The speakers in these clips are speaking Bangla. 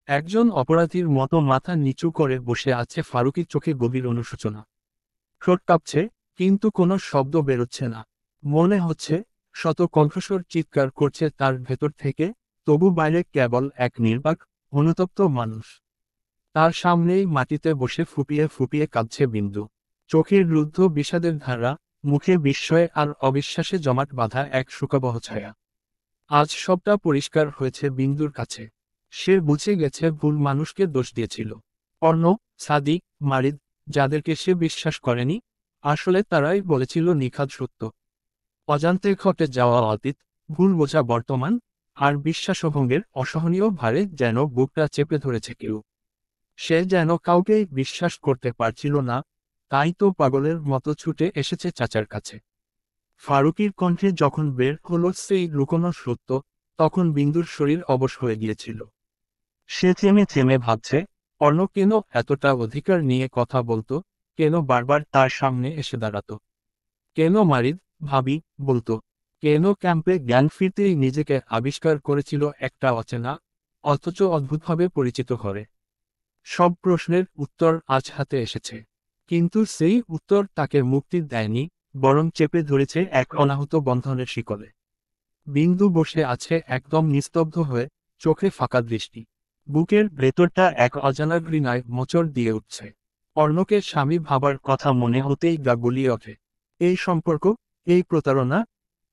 একজন অপরাধীর মতো মাথা নিচু করে বসে আছে ফারুকীর চোখে গভীর অনুশোচনা। ঠোঁট কাঁপছে, কিন্তু কোনো শব্দ বেরোচ্ছে না। মনে হচ্ছে শত কণ্ঠস্বর চিৎকার করছে তার ভেতর থেকে, তবু বাইরে কেবল এক নির্বাক, অনুতপ্ত মানুষ। তার সামনেই মাটিতে বসে ফুপিয়ে ফুপিয়ে কাঁদছে বিন্দু। চোখের রুদ্ধ বিষাদের ধারা, মুখে বিস্ময়ে আর অবিশ্বাসে জমাট বাঁধা এক শোকাবহ ছায়া। আজ সবটা পরিষ্কার হয়েছে বিন্দুর কাছে। সে বুঝে গেছে ভুল মানুষকে দোষ দিয়েছিল। অর্ণব, সাদিক, মারিদ, যাদেরকে সে বিশ্বাস করেনি, আসলে তারাই বলেছিল নিখাদ সত্য। অজান্তে ঘটে যাওয়া অতীত, ভুল বোঝা বর্তমান, আর বিশ্বাসভঙ্গের অসহনীয় ভারে যেন বুকটা চেপে ধরেছে কেউ। সে যেন কাউকেই বিশ্বাস করতে পারছিল না, তাই তো পাগলের মতো ছুটে এসেছে চাচার কাছে। ফারুকীর কণ্ঠে যখন বের হলো সেই লুকোনো সত্য, তখন বিন্দুর শরীর অবশ হয়ে গিয়েছিল। সে থেমে থেমে ভাবছে, অর্ণব কেন এতটা অধিকার নিয়ে কথা বলতো, কেন বারবার তার সামনে এসে দাঁড়াতো, কেন মারিদ, ভাবি, বলতো, কেন ক্যাম্পে জ্ঞান ফিরতেই নিজেকে আবিষ্কার করেছিল একটা অচেনা, অথচ অদ্ভুতভাবে পরিচিত ঘরে। সব প্রশ্নের উত্তর আজ হাতে এসেছে, কিন্তু সেই উত্তর তাকে মুক্তি দেয়নি, বরং চেপে ধরেছে এক অনাহত বন্ধনের শিকলে। বিন্দু বসে আছে একদম নিস্তব্ধ হয়ে, চোখে ফাঁকা দৃষ্টি। বুকের ভেতরটা এক অজানা ঘৃণায় মোচড় দিয়ে উঠছে। অর্ণকে স্বামী ভাবার কথা মনে হতেই গা গুলিয়ে ওঠে। এই সম্পর্ক, এই প্রতারণা,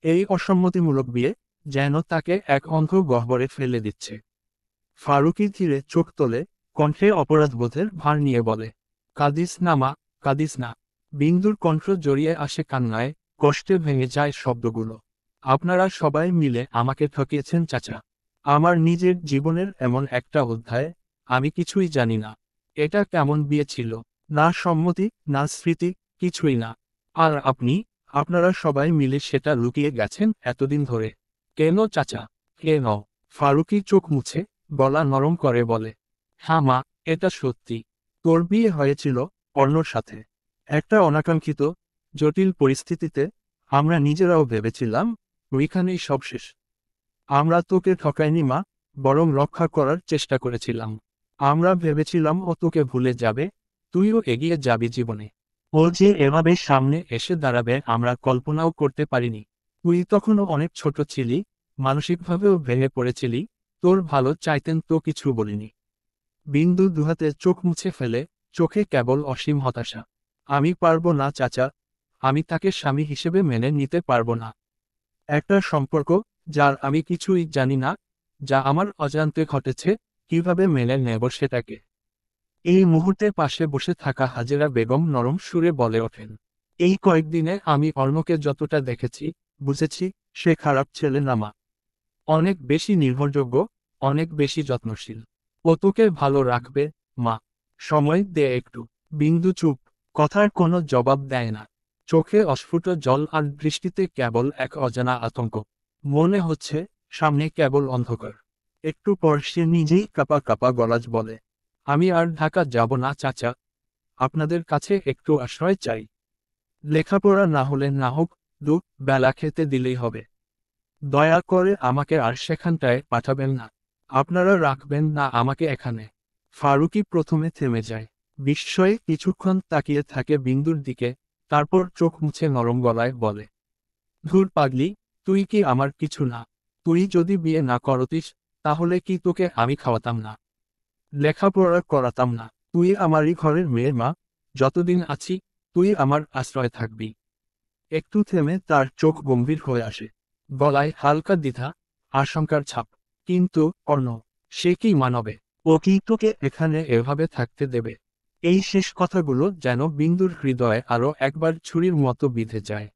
এই অসম্মতিমূলক বিয়ে যেন তাকে এক অন্ধ গহ্বরে ফেলে দিচ্ছে। ফারুকী ধীরে চোখ তোলে, কণ্ঠে অপরাধবোধের ভার নিয়ে বলে, কাঁদিস না মা, কাঁদিস না। বিন্দুর কণ্ঠ জড়িয়ে আসে কান্নায়, কষ্টে ভেঙে যায় শব্দগুলো। আপনারা সবাই মিলে আমাকে ঠকিয়েছেন চাচা। আমার নিজের জীবনের এমন একটা অধ্যায়, আমি কিছুই জানি না। এটা কেমন বিয়ে ছিল, না সম্মতি, না স্মৃতি, কিছুই না। আর আপনি, আপনারা সবাই মিলে সেটা লুকিয়ে গেছেন এতদিন ধরে। কেন চাচা, কেন? ফারুকী চোখ মুছে, গলা নরম করে বলে, হ্যাঁ মা, এটা সত্যি। তোর বিয়ে হয়েছিল অর্ণর সাথে, একটা অনাকাঙ্ক্ষিত, জটিল পরিস্থিতিতে। আমরা নিজেরাও ভেবেছিলাম ওইখানেই সব শেষ। আমরা তোকে ঠকাইনি মা, বরং রক্ষা করার চেষ্টা করেছিলাম। আমরা ভেবেছিলাম ও তোকে ভুলে যাবে, তুইও এগিয়ে যাবি জীবনে। ও যে এভাবে সামনে এসে দাঁড়াবে আমরা কল্পনাও করতে পারিনি। তুই তখনও অনেক ছোট ছিলি, মানসিকভাবেও ভেঙে পড়েছিলি, তোর ভালো চাইতেন তো কিছু বলিনি। বিন্দু দুহাতে চোখ মুছে ফেলে, চোখে কেবল অসীম হতাশা। আমি পারবো না চাচা, আমি তাকে স্বামী হিসেবে মেনে নিতে পারবো না। একটা সম্পর্ক, যার আমি কিছুই জানি না, যা আমার অজান্তে ঘটেছে, কিভাবে মেনে নেব সেটাকে। এই মুহূর্তে পাশে বসে থাকা হাজেরা বেগম নরম সুরে বলে ওঠেন, এই কয়েকদিনে আমি অর্ণকে যতটা দেখেছি, বুঝেছি, সে খারাপ ছেলে না মা। অনেক বেশি নির্ভরযোগ্য, অনেক বেশি যত্নশীল। ও তোকে ভালো রাখবে মা, সময় দে একটু। বিন্দু চুপ, কথার কোনো জবাব দেয় না। চোখে অস্ফুট জল আর দৃষ্টিতে কেবল এক অজানা আতঙ্ক। মনে হচ্ছে সামনে কেবল অন্ধকার। একটু পর সে নিজেই কাঁপা কাঁপা গলাজ বলে, আমি আর ঢাকা যাব না চাচা, আপনাদের কাছে একটু আশ্রয় চাই। লেখাপড়া না হলে না হোক, দু বেলা খেতে দিলেই হবে। দয়া করে আমাকে আর সেখানটায় পাঠাবেন না। আপনারা রাখবেন না আমাকে এখানে। ফারুকী প্রথমে থেমে যায়, বিস্ময়ে কিছুক্ষণ তাকিয়ে থাকে বিন্দুর দিকে, তারপর চোখ মুছে নরম গলায় বলে, ধুর পাগলি, তুই কি আমার কিছু না? তুই যদি বিয়ে না করতিস, তাহলে কি তোকে আমি খাওয়াতাম না, লেখাপড়া করাতাম না? তুই আমারই ঘরের মেয়ে মা, যতদিন আছি, তুই আমার আশ্রয় থাকবি। একটু থেমে তার চোখ গম্ভীর হয়ে আসে, গলায় হালকা দ্বিধা, আশঙ্কার ছাপ। কিন্তু অর্ণ, সে কি মানবে? ও কি তোকে এখানে এভাবে থাকতে দেবে? এই শেষ কথাগুলো যেন বিন্দুর হৃদয়ে আরো একবার ছুরির মতো বিঁধে যায়।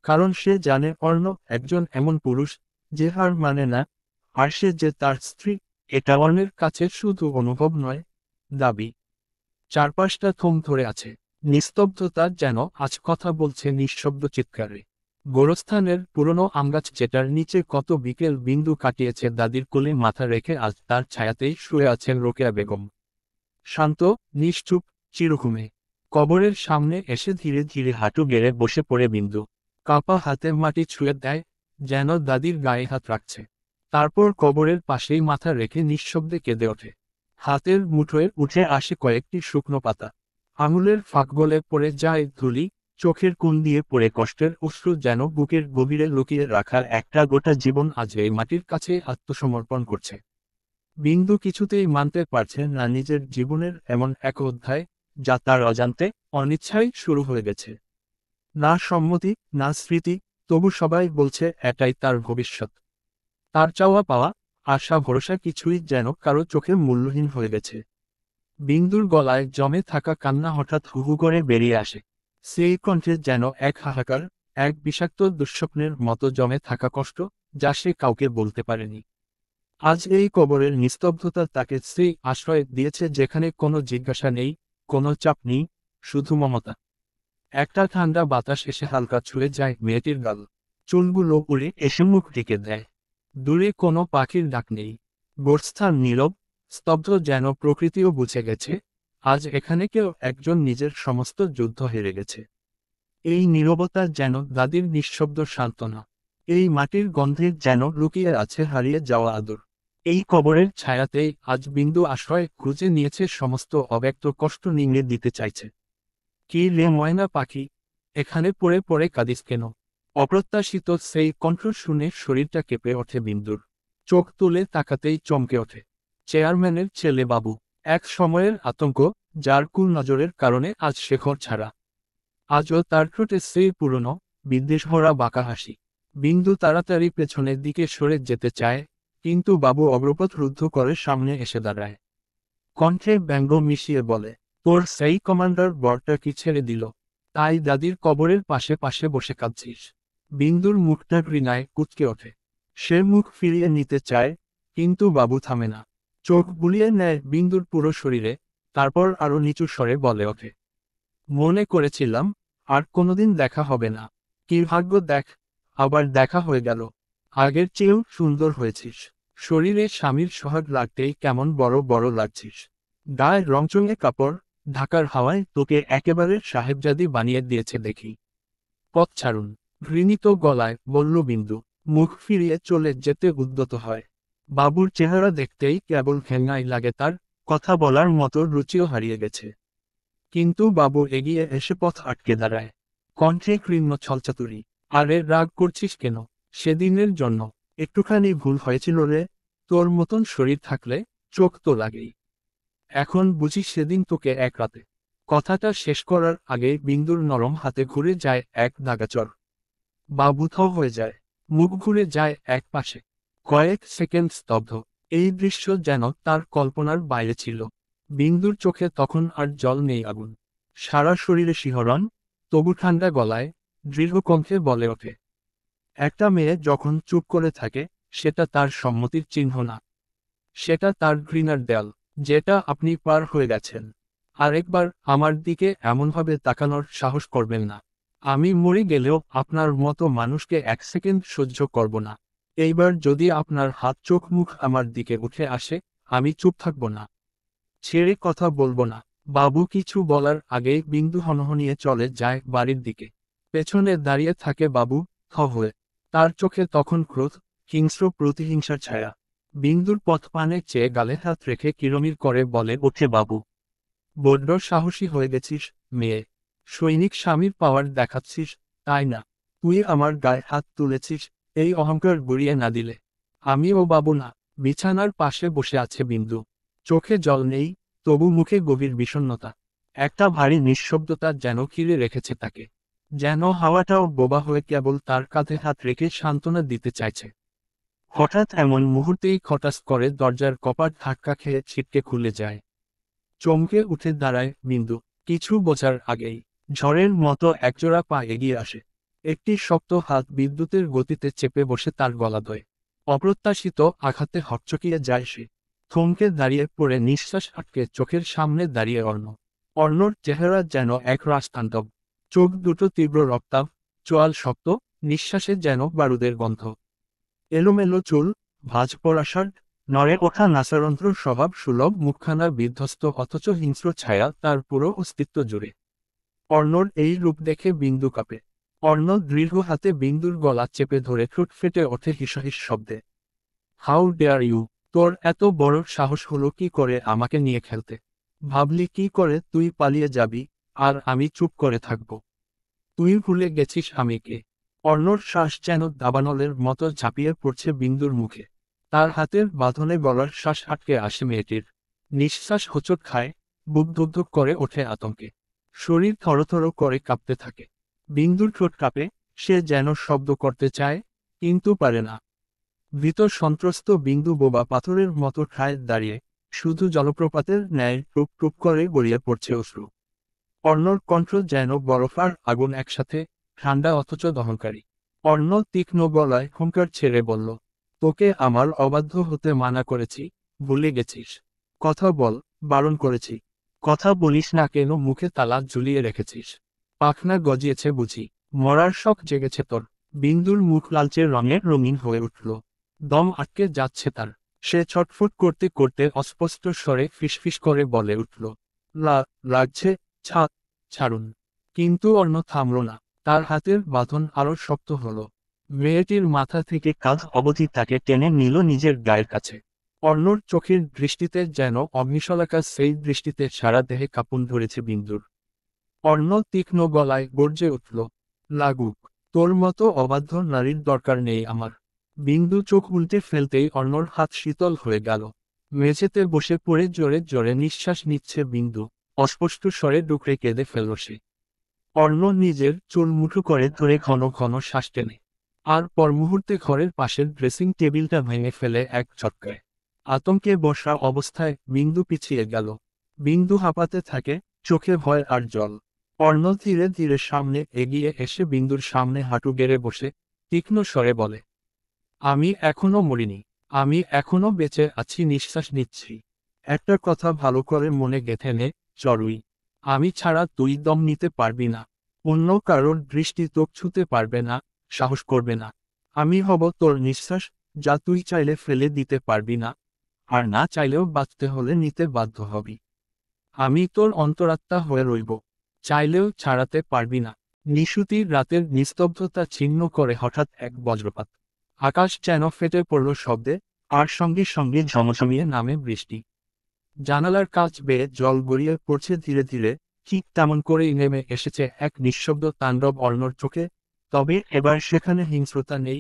কারণ সে জানে অর্ণ একজন এমন পুরুষ, যে হার মানে না। আর সে যে তার স্ত্রী, এটা অর্ণের কাছে শুধু অনুভব নয়, দাবি। চারপাশটা থম ধরে আছে, নিস্তব্ধতা যেন আজ কথা বলছে নিঃশব্দ চিৎকারে। গোরস্থানের পুরনো আমগাছ যেটার নিচে কত বিকেল বিন্দু কাটিয়েছে দাদির কোলে মাথা রেখে আজ তার ছায়াতেই শুয়ে আছেন রোকেয়া বেগম। শান্ত, নিশ্চুপ, চিরঘুমে। কবরের সামনে এসে ধীরে ধীরে হাঁটু গেড়ে বসে পড়ে বিন্দু। কাঁপা হাতে মাটি ছুঁয়ে দেয়, যেন দাদির গায়ে হাত রাখছে। তারপর কবরের পাশেই মাথা রেখে নিঃশব্দে কেঁদে ওঠে। হাতের মুঠোয় উঠে আসে কয়েকটি শুকনো পাতা। আঙুলের ফাঁক গলে পড়ে যায় ধুলি, চোখের কোণ দিয়ে পড়ে কষ্টের অশ্রু, যেন বুকের গভীরে লুকিয়ে রাখা একটা গোটা জীবন আজ এই মাটির কাছে আত্মসমর্পণ করছে। বিন্দু কিছুতেই মানতে পারছে না নিজের জীবনের এমন এক অধ্যায়, যা তার অজান্তে, অনিচ্ছায় শুরু হয়ে গেছে। না সম্মতি, না স্মৃতি, তবু সবাই বলছে এটাই তার ভবিষ্যৎ। তার চাওয়া পাওয়া, আশা ভরসা কিছুই যেন কারো চোখে মূল্যহীন হয়ে গেছে। বিন্দুর গলায় জমে থাকা কান্না হঠাৎ হুহু করে বেরিয়ে আসে। সেই কণ্ঠে যেন এক হাহাকার, এক বিষাক্ত দুঃস্বপ্নের মতো জমে থাকা কষ্ট, যা সে কাউকে বলতে পারেনি। আজ এই কবরের নিস্তব্ধতা তাকে সেই আশ্রয় দিয়েছে যেখানে কোনো জিজ্ঞাসা নেই, কোনো চাপ নেই, শুধু মমতা। একটা ঠান্ডা বাতাস এসে হালকা ছুঁয়ে যায় মেয়েটির গাল। চুলগুলো উড়ে এসে মুখ ঢেকে দেয়। দূরে কোনো পাখির ডাক নেই। গোরস্থান নীরব, স্তব্ধ, যেন প্রকৃতিও বুঝে গেছে আজ এখানে কেউ একজন নিজের সমস্ত যুদ্ধ হেরে গেছে। এই নীরবতা যেন দাদির নিঃশব্দ সান্ত্বনা। এই মাটির গন্ধে যেন লুকিয়ে আছে হারিয়ে যাওয়া আদর। এই কবরের ছায়াতেই আজ বিন্দু আশ্রয় খুঁজে নিয়েছে, সমস্ত অব্যক্ত কষ্ট নিংড়ে দিতে চাইছে। কি রে ময়না পাখি, এখানে পড়ে পড়ে কাঁদিস কেন? অপ্রত্যাশিত সেই কণ্ঠ শুনে শরীরটা কেঁপে ওঠে বিন্দুর। চোখ তুলে তাকাতেই চমকে ওঠে। চেয়ারম্যানের ছেলে বাবু। এক সময়ের আতঙ্ক, যার কুল নজরের কারণে আজ শেখর ছাড়া। আজও তার ঠোঁটে সেই পুরনো, বিদ্বেষভরা বাঁকা হাসি। বিন্দু তাড়াতাড়ি পেছনের দিকে সরে যেতে চায়, কিন্তু বাবু অগ্রপথ রুদ্ধ করে সামনে এসে দাঁড়ায়। কণ্ঠে ব্যঙ্গ মিশিয়ে বলে, তোর সেই কমান্ডার বরটা কি ছেড়ে দিল? তাই দাদির কবরের পাশে পাশে বসে কাঁদছিস? বিন্দুর মুখটা ঘৃণায় কুঁচকে ওঠে। সে মুখ ফিরিয়ে নিতে চায়, কিন্তু বাবু থামে না। চোখ বুলিয়ে নেয় বিন্দুর পুরো শরীরে, তারপর আরো নিচু স্বরে বলে ওঠে, মনে করেছিলাম আর কোনোদিন দেখা হবে না। কি ভাগ্য দেখ, আবার দেখা হয়ে গেল। আগের চেয়েও সুন্দর হয়েছিস। শরীরে স্বামীর সোহাগ লাগতেই কেমন বড় বড় লাগছিস। গায়ে রংচঙে কাপড়, ঢাকার হাওয়ায় তোকে একেবারে সাহেবজাদি বানিয়ে দিয়েছে দেখি। পথ ছাড়ুন, ঘৃণিত গলায় বলল বিন্দু, মুখ ফিরিয়ে চলে যেতে উদ্যত হয়। বাবুর চেহারা দেখতেই কেবল ঘেন্নাই লাগে তার, কথা বলার মতো রুচিও হারিয়ে গেছে। কিন্তু বাবু এগিয়ে এসে পথ আটকে দাঁড়ায়। কণ্ঠে কৃণ্ণ ছলচাতুরি, আরে রাগ করছিস কেন? সেদিনের জন্য একটুখানি ভুল হয়েছিল রে। তোর মতন শরীর থাকলে চোখ তো লাগেই। এখন বুঝি সেদিন তোকে এক রাতে। কথাটা শেষ করার আগে বিন্দুর নরম হাতে ঘুরে যায় এক দাগাচর। বাবু থ হয়ে যায়, মুখ ঘুরে যায় এক পাশে। কয়েক সেকেন্ড স্তব্ধ। এই দৃশ্য যেন তার কল্পনার বাইরে ছিল। বিন্দুর চোখে তখন আর জল নেই, আগুন। সারা শরীরে শিহরণ, তবু ঠান্ডা গলায়, দৃঢ় কণ্ঠে বলে ওঠে, একটা মেয়ে যখন চুপ করে থাকে, সেটা তার সম্মতির চিহ্ন না। সেটা তার ঘৃণার দেয়াল, যেটা আপনি পার হয়ে গেছেন। আরেকবার আমার দিকে এমনভাবে তাকানোর সাহস করবেন না। আমি মরে গেলেও আপনার মতো মানুষকে এক সেকেন্ড সহ্য করব না। এইবার যদি আপনার হাত চোখ মুখ আমার দিকে উঠে আসে, আমি চুপ থাকব না, ছেড়ে কথা বলবো না। বাবু কিছু বলার আগেই বিন্দু হনহনিয়ে চলে যায় বাড়ির দিকে। পেছনে দাঁড়িয়ে থাকে বাবু, থ হয়ে। তার চোখে তখন ক্রোধ, হিংস্র প্রতিহিংসার ছায়া। বিন্দুর পথ পানে চেয়ে গালে হাত রেখে কিরমির করে বলে ওঠে বাবু, বড্ড সাহসী হয়ে গেছিস মেয়ে। সৈনিক স্বামীর পাওয়ার দেখাচ্ছিস, তাই না? তুই আমার গায়ে হাত তুলেছিস, এই অহংকার গড়িয়ে না দিলে। আমিও বাবু না। বিছানার পাশে বসে আছে বিন্দু। চোখে জল নেই, তবু মুখে গভীর বিষণ্ণতা। একটা ভারী নিঃশব্দতা যেন ঘিরে রেখেছে তাকে। যেন হাওয়াটাও বোবা হয়ে কেবল তার কাঁধে হাত রেখে সান্ত্বনা দিতে চাইছে। হঠাৎ এমন মুহূর্তেই খটাস করে দরজার কপাট ধাক্কা খেয়ে ছিটকে খুলে যায়। চমকে উঠে দাঁড়ায় বিন্দু। কিছু বোঝার আগেই ঝড়ের মতো একজোড়া পা এগিয়ে আসে। একটি শক্ত হাত বিদ্যুতের গতিতে চেপে বসে তার গলা ধরে। অপ্রত্যাশিত আঘাতে হকচকিয়ে যায় সে। থমকে দাঁড়িয়ে পড়ে নিঃশ্বাস আটকে চোখের সামনে দাঁড়িয়ে অর্ণ। অর্ণর চেহারা যেন এক রাজতাণ্ডব। চোখ দুটো তীব্র রক্তাভ, চোয়াল শক্ত, নিঃশ্বাসে যেন বারুদের গন্ধ। এলোমেলো চুল, ভাঁজ পড়া শার্ট, নড়ে ওঠা নাসারন্ধ্র স্বভাব সুলভ মুখখানা বিধ্বস্ত অথচ হিংস্র ছায়া তার পুরো অস্তিত্ব জুড়ে। অর্ণর এই রূপ দেখে বিন্দু কাঁপে। অর্ণ দৃঢ় হাতে বিন্দুর গলা চেপে ধরে ঠোঁট ফেটে ওঠে হিসহিস শব্দে। How dare you! তোর এত বড় সাহস হলো কি করে আমাকে নিয়ে খেলতে? ভাবলি কি করে তুই পালিয়ে যাবি, আর আমি চুপ করে থাকব? তুই ভুলে গেছিস আমি কে? অর্ণর শ্বাস যেন দাবানলের মতো ঝাঁপিয়ে পড়ছে বিন্দুর মুখে। তার হাতের বাঁধনে গলার শ্বাস আটকে আসে মেয়েটির। নিঃশ্বাস হোঁচট খায়, বুক ধুকধুক করে ওঠে আতঙ্কে। শরীর থরথর করে কাঁপতে থাকে। বিন্দুর ঠোঁট কাঁপে, সে যেন শব্দ করতে চায়, কিন্তু পারে না। ভীত সন্ত্রস্ত বিন্দু বোবা পাথরের মতো ঠায় দাঁড়িয়ে, শুধু জলপ্রপাতের ন্যায় টুপ টুপ করে গড়িয়ে পড়ছে অশ্রু। অর্ণর কণ্ঠ যেন বরফ আর আগুন একসাথে, ঠান্ডা অথচ দহনকারী। অর্ণ তীক্ষ্ণ গলায় হুঙ্কার ছেড়ে বলল, তোকে আমার অবাধ্য হতে মানা করেছি, ভুলে গেছিস? কথা বল, বারণ করেছি। কথা বলিস না কেন? মুখে তালা ঝুলিয়ে রেখেছিস? পাখনা গজিয়েছে বুঝি? মরার শখ জেগেছে তোর? বিন্দুর মুখ লালচে রঙের রঙিন হয়ে উঠল। দম আটকে যাচ্ছে তার। সে ছটফট করতে করতে অস্পষ্ট স্বরে ফিসফিস করে বলে উঠল, লাগছে, ছাড়ুন। কিন্তু অর্ণ থামল না। তার হাতের বাঁধন আরো শক্ত হলো। মেয়েটির মাথা থেকে কাঁধ অবধি তাকে টেনে নিল নিজের গায়ের কাছে। অর্ণর চোখের দৃষ্টিতে যেন অগ্নিশলাকা, সেই দৃষ্টিতে সারা দেহে কাঁপুন ধরেছে বিন্দুর। অর্ণ তীক্ষ্ণ গলায় গর্জে উঠল, লাগুক। তোর মতো অবাধ্য নারীর দরকার নেই আমার। বিন্দু চোখ উল্টে ফেলতেই অর্ণর হাত শীতল হয়ে গেল। মেঝেতে বসে পড়ে জোরে জোরে নিঃশ্বাস নিচ্ছে বিন্দু। অস্পষ্ট স্বরে ডুকরে কেঁদে ফেলল সে। অর্ণ নিজের চুল মুঠো করে ধরে ঘন ঘন শ্বাস টেনে। আর পর মুহূর্তে ঘরের পাশের ড্রেসিং টেবিলটা ভেঙে ফেলে এক ঝটকায়। আতঙ্কে বসা অবস্থায় বিন্দু পিছিয়ে গেল। বিন্দু হাঁপাতে থাকে, চোখে ভয় আর জল। অর্ণ ধীরে ধীরে সামনে এগিয়ে এসে বিন্দুর সামনে হাঁটু গেড়ে বসে তীক্ষ্ণ স্বরে বলে, আমি এখনো মরিনি। আমি এখনো বেঁচে আছি, নিঃশ্বাস নিচ্ছি। একটা কথা ভালো করে মনে গেঁথে নে, চড়ুই। আমি ছাড়া তুই দম নিতে পারবি না। অন্য কারোর দৃষ্টি তোক ছুতে পারবে না, সাহস করবে না। আমি হব তোর নিঃশ্বাস, যা তুই চাইলে ফেলে দিতে পারবি না, আর না চাইলেও বাঁচতে হলে নিতে বাধ্য হবি। আমি তোর অন্তরাত্মা হয়ে রইব, চাইলেও ছাড়াতে পারবি না। নিশুতির রাতের নিস্তব্ধতা ছিন্ন করে হঠাৎ এক বজ্রপাত। আকাশ যেন ফেটে পড়ল শব্দে, আর সঙ্গে সঙ্গে ঝমঝমিয়ে নামে বৃষ্টি। জানালার কাচ বেয়ে জল গড়িয়ে পড়ছে ধীরে ধীরে, ঠিক তেমন করেই নেমে এসেছে এক নিঃশব্দ তাণ্ডব অর্ণর চোখে। তবে এবার সেখানে হিংস্রতা নেই,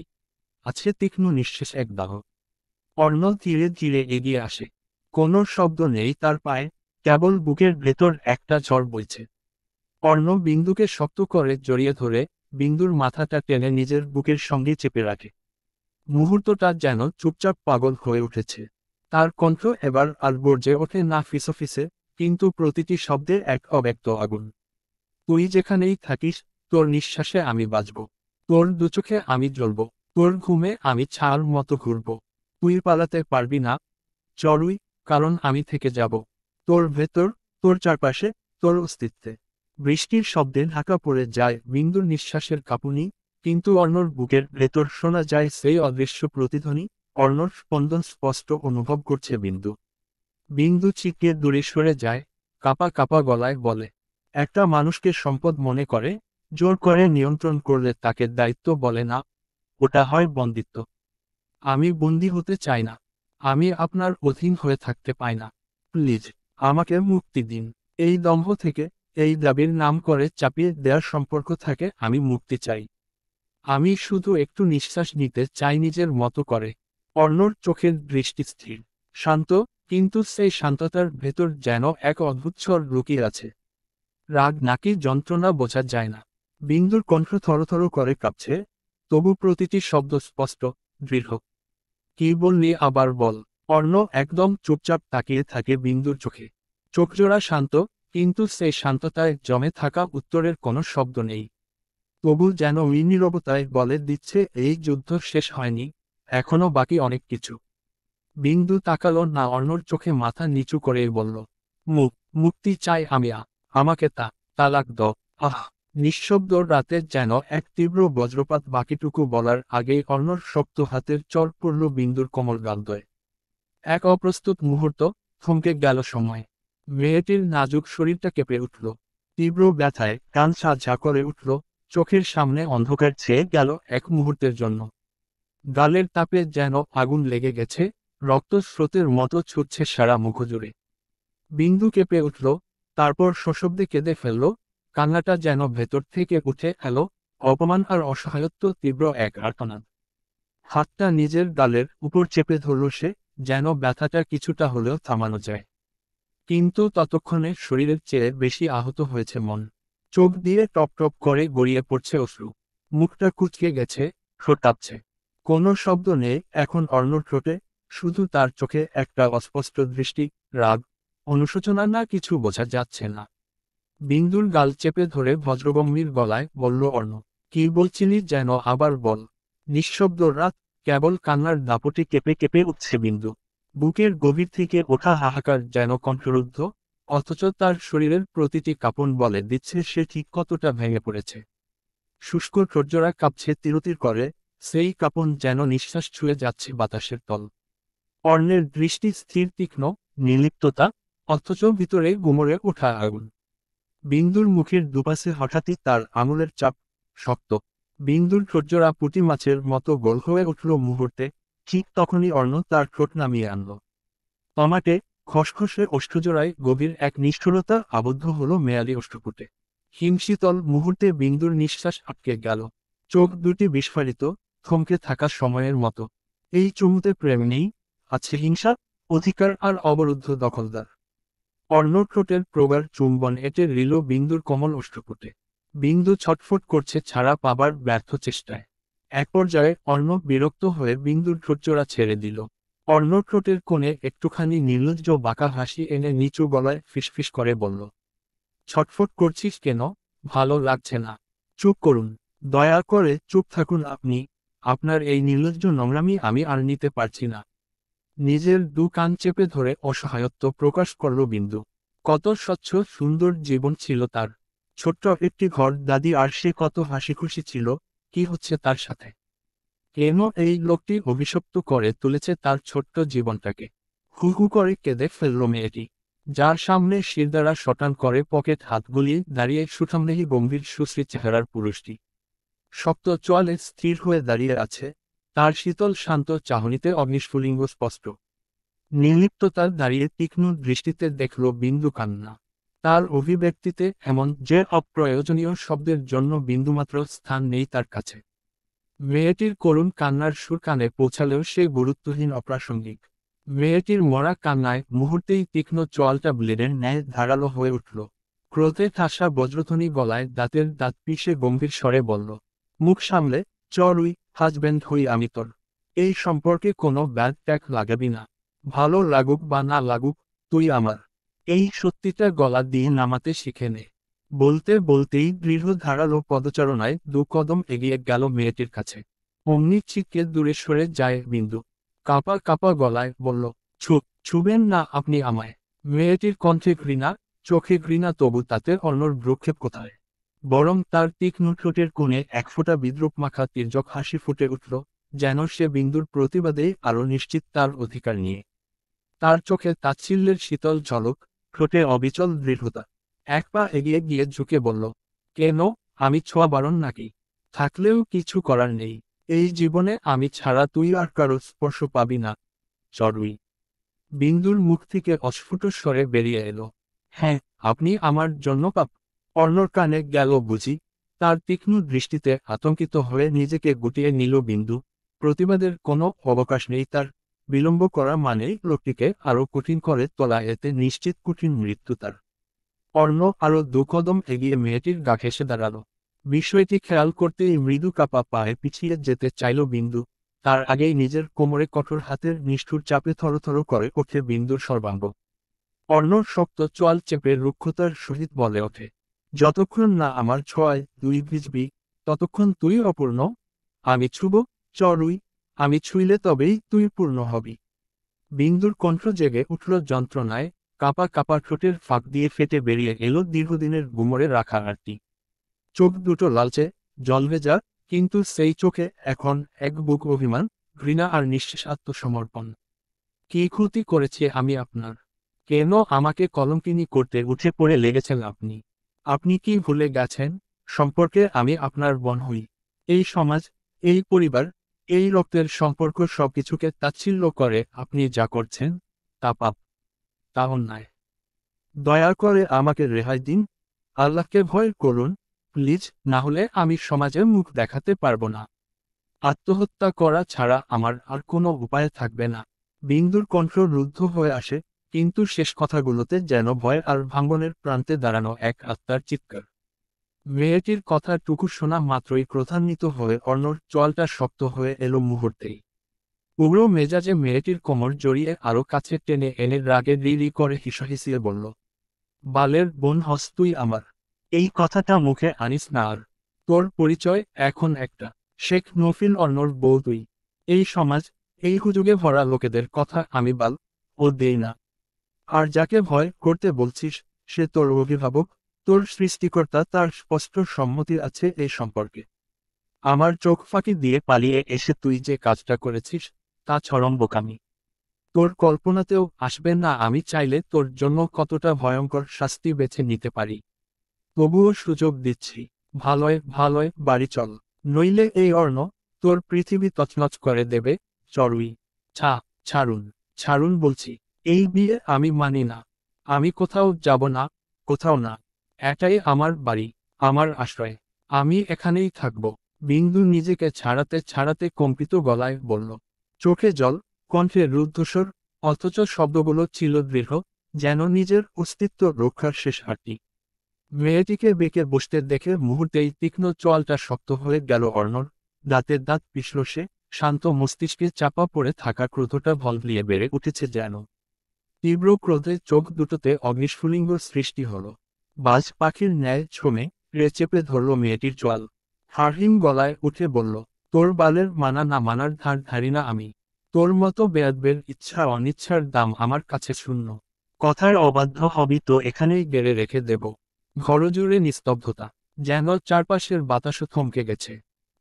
আছে তীক্ষ্ণ নিঃশেষ এক দাহ। অর্ণ ধীরে ধীরে এগিয়ে আসে। কোনো শব্দ নেই তার পায়ে, কেবল বুকের ভেতর একটা ঝড় বইছে। অর্ণ বিন্দুকে শক্ত করে জড়িয়ে ধরে, বিন্দুর মাথাটা টেনে নিজের বুকের সঙ্গে চেপে রাখে। মুহূর্তটা যেন চুপচাপ পাগল হয়ে উঠেছে। তার কণ্ঠ এবার আর গর্জে ওঠে না ফিসফিসে, কিন্তু প্রতিটি শব্দে এক অব্যক্ত আগুন। তুই যেখানেই থাকিস, তোর নিঃশ্বাসে আমি বাঁচব। তোর দুচোখে আমি জ্বলব। তোর ঘুমে আমি ছায়ার মতো ঘুরব। তুই পালাতে পারবি না, চড়ুই, কারণ আমি থেকে যাব তোর ভেতর, তোর চারপাশে, তোর অস্তিত্বে। বৃষ্টির শব্দে ঢাকা পড়ে যায় বিন্দুর নিঃশ্বাসের কাঁপুনি, কিন্তু অর্ণর বুকের ভেতর শোনা যায় সেই অদৃশ্য প্রতিধ্বনি। অর্ণর স্পন্দন স্পষ্ট অনুভব করছে বিন্দু। বিন্দু চিকিয়ে দূরে সরে যায়, কাঁপা কাঁপা গলায় বলে, একটা মানুষকে সম্পদ মনে করে, জোর করে নিয়ন্ত্রণ করলে তাকে দায়িত্ব বলে না, ওটা হয় বন্দিত্ব। আমি বন্দী হতে চাই না। আমি আপনার অধীন হয়ে থাকতে পাই না। প্লিজ, আমাকে মুক্তি দিন। এই দম্ভ থেকে, এই দাবির নাম করে চাপিয়ে দেওয়ার সম্পর্ক থেকে আমি মুক্তি চাই। আমি শুধু একটু নিঃশ্বাস নিতে চাই নিজের মতো করে। অর্ণর চোখের দৃষ্টি স্থির, শান্ত, কিন্তু সেই শান্ততার ভেতর যেন এক অদ্ভুত স্বর লুকিয়ে আছে। রাগ নাকি যন্ত্রণা বোঝা যায় না। বিন্দুর কণ্ঠ থরথর করে কাঁপছে, তবু প্রতিটি শব্দ স্পষ্ট, দৃঢ়। কি বললি আবার বল। অর্ণ একদম চুপচাপ তাকিয়ে থাকে বিন্দুর চোখে। চোখজোড়া শান্ত, কিন্তু সেই শান্ততায় জমে থাকা উত্তরের কোনো শব্দ নেই। তবু যেন ওই নীরবতায় বলে দিচ্ছে এই যুদ্ধ শেষ হয়নি, এখনো বাকি অনেক কিছু। বিন্দু তাকালো না, অর্ণর চোখে মাথা নিচু করে বলল, মুক্তি চাই আমি। আমাকে তালাক দাও। আহ! নিঃশব্দ রাতে যেন এক তীব্র বজ্রপাত। বাকিটুকু বলার আগেই অর্ণর শক্ত হাতের চড় পড়ল বিন্দুর কোমল গালদয়ে। এক অপ্রস্তুত মুহূর্ত, থমকে গেল সময়। মেয়েটির নাজুক শরীরটা কেঁপে উঠল। তীব্র ব্যথায় কান ঝা করে উঠল, চোখের সামনে অন্ধকার ছেয়ে গেল এক মুহূর্তের জন্য। গালের তাপে যেন আগুন লেগে গেছে, রক্ত স্রোতের মতো ছুটছে সারা মুখ জুড়ে। বিন্দু কেঁপে উঠল, তারপর সশব্দে কেঁদে ফেলল, কান্নাটা যেন ভেতর থেকে উঠে এলো, অপমান আর অসহায়ত্ব তীব্র এক আর্তনাদ। হাতটা নিজের গালের উপর চেপে ধরল সে, যেন ব্যথাটা কিছুটা হলেও থামানো যায়। কিন্তু ততক্ষণে শরীরের চেয়ে বেশি আহত হয়েছে মন। চোখ দিয়ে টপ টপ করে গড়িয়ে পড়ছে অশ্রু। মুখটা কুঁচকে গেছে, ঠোঁট কাঁপছে। কোনো শব্দ নেই এখন অর্ণর ঠোঁটে, শুধু তার চোখে একটা অস্পষ্ট দৃষ্টি, রাগ, অনুশোচনা না কিছু বোঝা যাচ্ছে না। বিন্দুর গাল চেপে ধরে ভদ্রগম্ভীর গলায় বলল অর্ণ, কি বলছিলি যেন আবার বল। নিঃশব্দ রাত, কেবল কান্নার দাপটে কেঁপে কেঁপে উঠছে বিন্দু। বুকের গভীর থেকে ওঠা হাহাকার যেন কণ্ঠরুদ্ধ, অথচ তার শরীরের প্রতিটি কাঁপন বলে দিচ্ছে সে ঠিক কতটা ভেঙে পড়েছে। শুষ্ক ঠোঁটজোড়া কাঁপছে তিরতির করে, সেই কাঁপন যেন নিঃশ্বাস ছুঁয়ে যাচ্ছে বাতাসের তল। অর্ণের দৃষ্টি স্থির তীক্ষ্ণ, নির্লিপ্ততা, অথচ ভিতরে গুমরে ওঠা আগুন। বিন্দুর মুখের দুপাশে হঠাৎই তার আঙুলের চাপ, শক্ত। বিন্দুর ঠোঁটজোড়া পুঁটি মাছের মতো গোল হয়ে উঠল মুহূর্তে, ঠিক তখনই অর্ণ তার ঠোঁট নামিয়ে আনল। টমাটে, খসখসে ওষ্ঠজোড়ায় গভীর এক নিষ্ঠুরতা আবদ্ধ হলো মেয়ালি ওষ্ঠপুটে। হিমশীতল মুহূর্তে বিন্দুর নিঃশ্বাস আটকে গেল। চোখ দুটি বিস্ফারিত, থমকে থাকা সময়ের মতো। এই চুমুতে প্রেম নেই, আছে হিংসা, অধিকার আর অবরুদ্ধ দখলদার। অর্ণ ঠোঁটের প্রগাঢ় চুম্বন এঁটে রিল বিন্দুর কোমল ওষ্ঠপুটে। বিন্দু ছটফট করছে ছাড়া পাবার ব্যর্থ চেষ্টায়। এক পর্যায়ে অর্ণ বিরক্ত হয়ে বিন্দুর ঠোঁটজোড়া ছেড়ে দিল। অর্ণ ঠোঁটের কোণে একটুখানি নির্লজ্জ বাঁকা হাসি এনে নিচু গলায় ফিসফিস করে বলল, ছটফট করছিস কেন? ভালো লাগছে না? চুপ করুন, দয়া করে চুপ থাকুন আপনি। আপনার এই নির্লজ্জ নোংরামি আমি আর নিতে পারছি না। নিজের দু কান চেপে ধরে অসহায়ত্ব প্রকাশ করল বিন্দু। কত স্বচ্ছ সুন্দর জীবন ছিল তার। ছোট্ট একটি ঘর, দাদি আর সে কত হাসি খুশি ছিল। কি হচ্ছে তার সাথে? কেন এই লোকটি অভিশপ্ত করে তুলেছে তার ছোট্ট জীবনটাকে? হু হু করে কেঁদে ফেলল মেয়েটি, যার সামনে শিরদাঁড়া শটান করে পকেট হাত গুলিয়ে দাঁড়িয়ে সুঠামদেহী গম্ভীর সুশ্রী চেহারার পুরুষটি। শক্ত চোয়ালে স্থির হয়ে দাঁড়িয়ে আছে, তার শীতল শান্ত চাহনিতে অগ্নিস্ফুলিঙ্গ স্পষ্ট। নির্লিপ্ততার দাঁড়িয়ে তীক্ষ্ণ দৃষ্টিতে দেখল বিন্দু কান্না। তার অভিব্যক্তিতে এমন যে অপ্রয়োজনীয় শব্দের জন্য বিন্দুমাত্র স্থান নেই তার কাছে। মেয়েটির করুণ কান্নার সুর কানে পৌঁছালেও সে গুরুত্বহীন অপ্রাসঙ্গিক। মেয়েটির মরা কান্নায় মুহূর্তেই তীক্ষ্ণ চোয়ালটা ব্লেডের ন্যায় ধারালো হয়ে উঠল। ক্রোধে ঠাসা বজ্রধ্বনি গলায় দাঁতের দাঁত পিষে গম্ভীর স্বরে বলল, মুখ সামলে, চড়ুই, হাজব্যান্ড হই আমি তোর। এই সম্পর্কে কোনো ব্যাড ট্যাগ লাগাবি না। ভালো লাগুক বা না লাগুক, তুই আমার। এই সত্যিটা গলা দিয়ে নামাতে শিখে নে। বলতে বলতেই দৃঢ় ধারালো পদচারণায় দু কদম এগিয়ে গেল মেয়েটির কাছে। অমনি ছিটকে দূরে সরে যায় বিন্দু। কাঁপা কাঁপা গলায় বলল, ছুবেন না আপনি আমায়। মেয়েটির কণ্ঠে ঘৃণা, চোখে ঘৃণা, তবু তাতে অন্যর ভ্রুক্ষেপ কোথায়। বরং তার তীক্ষ্ণ ঠোঁটের কোণে এক ফোঁটা বিদ্রুপ মাখা তির্যক হাসি ফুটে উঠল, যেন সে বিন্দুর প্রতিবাদেই আরো নিশ্চিত তার অধিকার নিয়ে। তার চোখে তাচ্ছিল্যের শীতল ঝলক, ঠোঁটে অবিচল দৃঢ়তা। এক পা এগিয়ে গিয়ে ঝুঁকে বলল, কেন? আমি ছোঁয়া বারণ নাকি? থাকলেও কিছু করার নেই। এই জীবনে আমি ছাড়া তুই আর কারো স্পর্শ পাবি না, চড়ুই। বিন্দুর মুখ থেকে অস্ফুট স্বরে বেরিয়ে এলো, হ্যাঁ, আপনি আমার জন্য পাপ। অর্ণর কানে গেল বুঝি। তার তীক্ষ্ণ দৃষ্টিতে আতঙ্কিত হয়ে নিজেকে গুটিয়ে নিল বিন্দু। প্রতিবাদের কোনো অবকাশ নেই তার। বিলম্ব করা মানেই লোকটিকে আরো কঠিন করে তোলা, এতে নিশ্চিত কঠিন মৃত্যু তার। অর্ণ আরো দু কদম এগিয়ে মেয়েটির গা ঘেঁষে দাঁড়ালো। বিষয়টি খেয়াল করতেই মৃদু কাপা পায়ে পিছিয়ে যেতে চাইল বিন্দু। তার আগেই নিজের কোমরে কঠোর হাতের নিষ্ঠুর চাপে থরথর করে ওঠে বিন্দুর সর্বাঙ্গ। অর্ণর শক্ত চোয়াল চেপে রুক্ষতার সহিত বলে ওঠে, যতক্ষণ না আমার ছোঁয়ায় তুই ভিজবি, ততক্ষণ তুই অপূর্ণ। আমি ছুব, চড়ুই। আমি ছুঁইলে তবেই তুই পূর্ণ হবি। বিন্দুর কণ্ঠ জেগে উঠল যন্ত্রণায়, কাঁপা কাঁপা ঠোঁটের ফাঁক দিয়ে ফেটে বেরিয়ে এলো দীর্ঘদিনের গুমরে রাখা আরতি। চোখ দুটো লালচে, জলভেজা, কিন্তু সেই চোখে এখন এক বুক অভিমান, ঘৃণা আর নিঃশেষ আত্মসমর্পণ। কি ক্ষতি করেছি আমি আপনার? কেন আমাকে কলঙ্কিনী করতে উঠে পড়ে লেগেছেন আপনি? আপনি কি ভুলে গেছেন সম্পর্কে আমি আপনার বোন হই? এই সমাজ, এই পরিবার, এই রক্তের সম্পর্ক সবকিছুকে তাচ্ছিল্য করে আপনি যা করছেন তা পাপ, তা অন্যায়। দয়া করে আমাকে রেহাই দিন, আল্লাহকে ভয় করুন প্লিজ, না হলে আমি সমাজে মুখ দেখাতে পারবো না। আত্মহত্যা করা ছাড়া আমার আর কোনো উপায় থাকবে না। বিন্দুর কণ্ঠ রুদ্ধ হয়ে আসে, কিন্তু শেষ কথাগুলোতে যেন ভয় আর ভাঙ্গনের প্রান্তে দাঁড়ানো এক আত্মার চিৎকার। মেয়েটির কথাটুকু শোনা মাত্রই ক্রোধান্বিত হয়ে অর্ণর চোয়ালটা শক্ত হয়ে এলো মুহূর্তেই। উগ্র মেজাজে মেয়েটির কোমর জড়িয়ে আরো কাছে টেনে এনে রাগে রি করে হিসহিসিয়ে বলল, বালের বোন হস তুই আমার, এই কথাটা মুখে আনিস না আর। তোর পরিচয় এখন একটা, শেখ নফিল অর্ণর বউ তুই। এই সমাজ, এই হুজুগে ভরা লোকেদের কথা আমি বাল ও দেই না। আর যাকে ভয় করতে বলছিস সে তোর অভিভাবক, তোর সৃষ্টিকর্তা, তার স্পষ্ট সম্মতি আছে এই সম্পর্কে। আমার চোখ ফাঁকি দিয়ে পালিয়ে এসে তুই যে কাজটা করেছিস তা চরম বোকামি। তোর কল্পনাতেও আসবে না আমি চাইলে তোর জন্য কতটা ভয়ঙ্কর শাস্তি বেছে নিতে পারি। তবুও সুযোগ দিচ্ছি, ভালোয় ভালোয় বাড়ি চল, নইলে এই অর্ণ তোর পৃথিবী তছনছ করে দেবে। চড়ুই, ছাড়ুন, ছাড়ুন বলছি। এই বিয়ে আমি মানি না। আমি কোথাও যাব না, কোথাও না। এটাই আমার বাড়ি, আমার আশ্রয়। আমি এখানেই থাকব। বিন্দু নিজেকে ছাড়াতে ছাড়াতে কম্পিত গলায় বলল, চোখে জল, কণ্ঠে রুদ্ধস্বর, অথচ শব্দগুলো ছিল দৃঢ়, যেন নিজের অস্তিত্ব রক্ষার শেষ হাঁটি। মেয়েটিকে বেঁকে বসতে দেখে মুহূর্তেই তীক্ষ্ণ চোয়ালটা শক্ত হয়ে গেল অর্ণর, দাঁতের দাঁত পিষল সে, শান্ত মস্তিষ্কে চাপা পড়ে থাকা ক্রোধটা ভলভলিয়ে বেড়ে উঠেছে যেন। তীব্র ক্রোধে চোখ দুটোতে অগ্নিস্ফুলিঙ্গ সৃষ্টি হল। বাজ পাখির ন্যায় ছমে চেপে ধরল মেয়েটির চোয়াল। হাড়হিম গলায় উঠে বলল, তোর বালের মানা না মানার ধার ধারি না আমি। তোর মতো বেয়াদবের ইচ্ছা অনিচ্ছার দাম আমার কাছে শূন্য। কথার অবাধ্য হবি তো এখানেই গেড়ে রেখে দেব। ঘরজুড়ে নিস্তব্ধতা, যেন চারপাশের বাতাসও থমকে গেছে।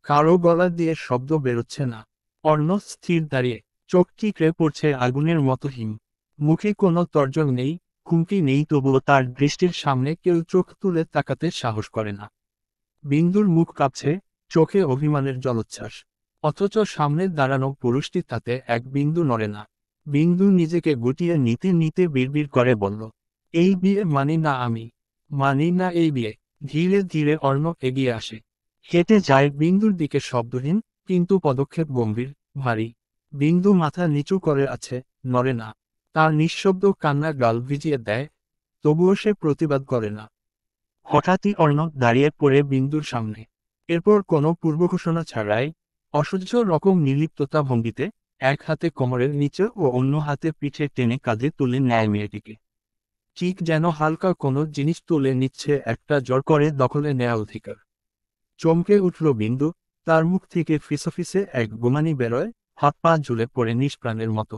কারো গলা দিয়ে শব্দ বেরোচ্ছে না। অর্ণ স্থির দাঁড়িয়ে, চোখ ঠিকরে পড়ছে আগুনের মতো হিম। মুখে কোনো তর্জন নেই, হুমকি নেই, তবুও তার দৃষ্টির সামনে কেউ চোখ তুলে তাকাতে সাহস করে না। বিন্দুর মুখ কাঁপছে, চোখে অভিমানের জলোচ্ছ্বাস। অথচ সামনে দাঁড়ানো পুরুষটি তাতে এক বিন্দু নড়ে না। বিন্দু নিজেকে গুটিয়ে নিতে নিতে বিড়বিড় করে বলল, এই বিয়ে মানি না আমি, মানি না এই বিয়ে। ধীরে ধীরে অর্ণ এগিয়ে আসে, হেঁটে যায় বিন্দুর দিকে শব্দহীন, কিন্তু পদক্ষেপ গম্ভীর, ভারী। বিন্দু মাথা নিচু করে আছে, নড়ে না। তার নিঃশব্দ কান্না গাল ভিজিয়ে দেয়, তবুও সে প্রতিবাদ করে না। হঠাৎই অর্ণ দাঁড়িয়ে পড়ে বিন্দুর সামনে। এরপর কোনো পূর্বঘোষণা ছাড়াই, অসহ্য রকম নির্লিপ্ততা ভঙ্গিতে, এক হাতে কোমরের নিচে ও অন্য হাতে পিঠে টেনে কাঁধে তুলে নেয় মেয়েটিকে। ঠিক যেন হালকা কোনো জিনিস তুলে নিচ্ছে একটা জোর করে দখলে নেয়া অধিকার। চমকে উঠল বিন্দু, তার মুখ থেকে ফিসফিসে এক গোমানি বেরোয়, হাত পা ঝুলে পড়ে নিষ্প্রাণের মতো।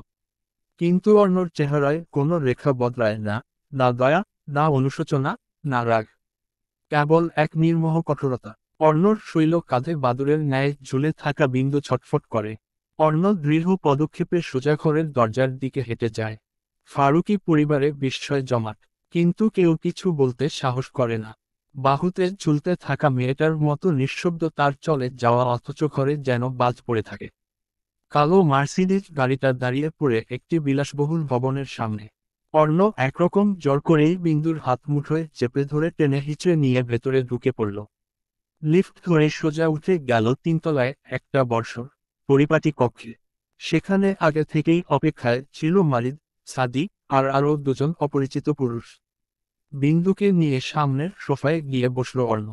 কিন্তু অর্ণর চেহারায় কোনো রেখা বদলায় না, না দয়া, না অনুশোচনা, না রাগ। কেবল এক নির্মোহ কঠোরতা। অর্ণর শৈল কাঁধে বাদুরের ন্যায় ঝুলে থাকা বিন্দু ছটফট করে। অর্ণ দৃঢ় পদক্ষেপে সোজা ঘরের দরজার দিকে হেঁটে যায়। ফারুকী পরিবারে বিস্ময় জমাট, কিন্তু কেউ কিছু বলতে সাহস করে না। বাহুতে ঝুলতে থাকা মেয়েটার মতো নিঃশব্দ তার চলে যাওয়া, অথচ ঘরে যেন বাজ পড়ে থাকে। কালো মার্সিডিজ গাড়িটা দাঁড়িয়ে পড়ে একটি বিলাসবহুল ভবনের সামনে। অর্ণ একরকম জোর করেই বিন্দুর হাত মুঠোয় চেপে ধরে টেনে হিঁচড়ে নিয়ে ভেতরে ঢুকে পড়ল। লিফট ধরে সোজা উঠে গেল তিনতলায় একটা বর্ষর পরিপাটি কক্ষে। সেখানে আগে থেকেই অপেক্ষায় ছিল মালিদ, সাদি আর আরও দুজন অপরিচিত পুরুষ। বিন্দুকে নিয়ে সামনের সোফায় গিয়ে বসল অর্ণ।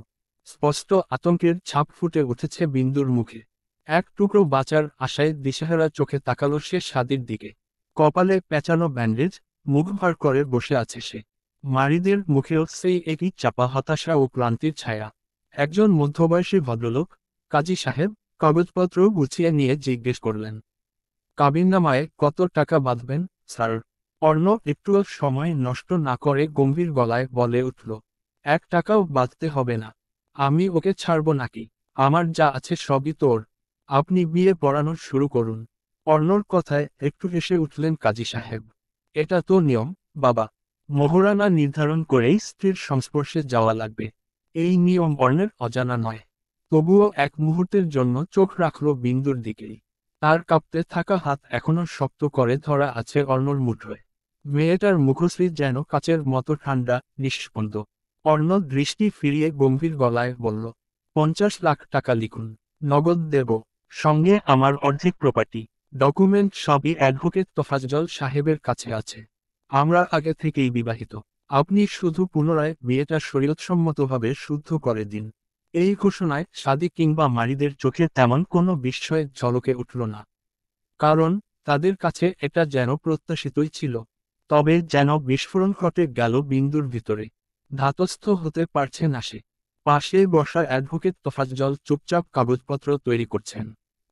স্পষ্ট আতঙ্কের ছাপ ফুটে উঠেছে বিন্দুর মুখে। এক টুকরো বাঁচার আশায় দিশেহারা চোখে তাকালো সে সাদির দিকে। কপালে পেঁচানো ব্যান্ডেজ, মুখ ভার করে বসে আছে সে। মারিদের মুখেও সেই একই চাপা হতাশা ও ক্লান্তির ছায়া। একজন মধ্যবয়সী ভদ্রলোক, কাজী সাহেব, কাগজপত্র গুছিয়ে নিয়ে জিজ্ঞেস করলেন, কাবিননামায় কত টাকা বাঁধবেন স্যার? অর্ণ একটুও সময় নষ্ট না করে গম্ভীর গলায় বলে উঠল, 1 টাকাও বাঁধতে হবে না। আমি ওকে ছাড়ব নাকি? আমার যা আছে সবই তোর। আপনি বিয়ে পড়ানো শুরু করুন। অর্ণর কথায় একটু হেসে উঠলেন কাজী সাহেব। এটা তো নিয়ম, বাবা। মোহরানা নির্ধারণ করেই স্ত্রীর সংস্পর্শে যাওয়া লাগবে। এই নিয়ম অর্ণের অজানা নয়। তবুও এক মুহূর্তের জন্য চোখ রাখল বিন্দুর দিকেই। তার কাঁপতে থাকা হাত এখনো শক্ত করে ধরা আছে অর্ণর মুঠোয়। মেয়েটার মুখশ্রী যেন কাচের মতো ঠান্ডা, নিঃস্পন্দ। অর্ণ দৃষ্টি ফিরিয়ে গম্ভীর গলায় বলল, 50 লাখ টাকা লিখুন, নগদ দেব, সঙ্গে আমার অর্ধেক প্রপার্টি। ডকুমেন্ট সবই অ্যাডভোকেট তোফাজ্জল সাহেবের কাছে আছে। আমরা আগে থেকেই বিবাহিত। আপনি শুধু পুনরায় বিয়েটা শরীয়তসম্মতভাবে শুদ্ধ করে দিন। এই ঘোষণায় সাদি কিংবা মারিদের চোখে তেমন কোনো বিস্ময়ের ঝলকে উঠল না। কারণ তাদের কাছে এটা যেন প্রত্যাশিতই ছিল। তবে যেন বিস্ফোরণ ঘটে গেল বিন্দুর ভিতরে। ধাতস্থ হতে পারছে না সে। পাশে বসা অ্যাডভোকেট তোফাজ্জল চুপচাপ কাগজপত্র তৈরি করছেন।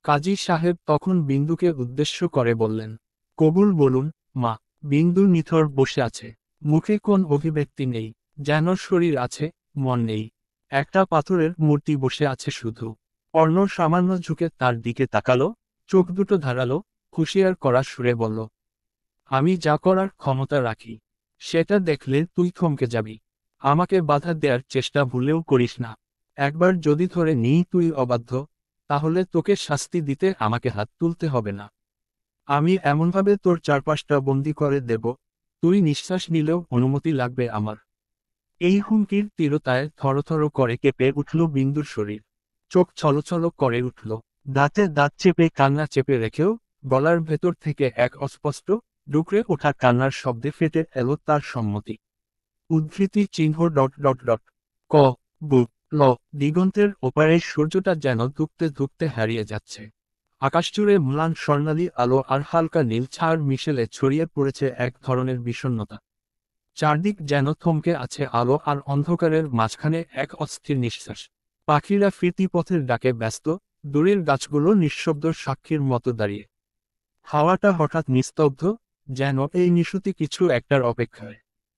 কাজী সাহেব তখন বিন্দুকে উদ্দেশ্য করে বললেন, কবুল বলুন, মা। বিন্দু নিথর বসে আছে। মুখে কোন অভিব্যক্তি নেই, যেন শরীর আছে, মন নেই। একটা পাথরের মূর্তি বসে আছে শুধু। অর্ণ সামান্য ঝুঁকে তার দিকে তাকালো, চোখ দুটো ধারালো, হুঁশিয়ার করা সুরে বলল, আমি যা করার ক্ষমতা রাখি, সেটা দেখলে তুই থমকে যাবি। আমাকে বাধা দেওয়ার চেষ্টা ভুলেও করিস না। একবার যদি ধরে নিই তুই অবাধ্য, তাহলে তোকে শাস্তি দিতে আমাকে হাত তুলতে হবে না। আমি এমনভাবে তোর চারপাশটা বন্দি করে দেব, তুই নিঃশ্বাস নিলেও অনুমতি লাগবে আমার। এই হুমকির তীরতায় থরথর করে কেঁপে উঠল বিন্দুর শরীর। চোখ ছলছল করে উঠল। দাঁতে দাঁত চেপে কান্না চেপে রেখেও গলার ভেতর থেকে এক অস্পষ্ট, ডুকরে ওঠা কান্নার শব্দে ফেটে এলো তার সম্মতি। উদ্ধৃতি চিহ্ন ডট ডট ডট। ক, বু, ল। দিগন্তের ওপারের সূর্যটা যেন ধুঁকতে ধুঁকতে হারিয়ে যাচ্ছে। আকাশজুড়ে ম্লান স্বর্ণালী আলো আর হালকা নীল ছাড় মিশেলে ছড়িয়ে পড়েছে এক ধরনের বিষণ্ণতা। চারদিক যেন থমকে আছে আলো আর অন্ধকারের মাঝখানে এক অস্থির নিঃশ্বাস। পাখিরা ফিরতি পথের ডাকে ব্যস্ত, দূরের গাছগুলো নিঃশব্দ সাক্ষীর মতো দাঁড়িয়ে। হাওয়াটা হঠাৎ নিস্তব্ধ, যেন এই নিশুতি কিছু একটার অপেক্ষায়।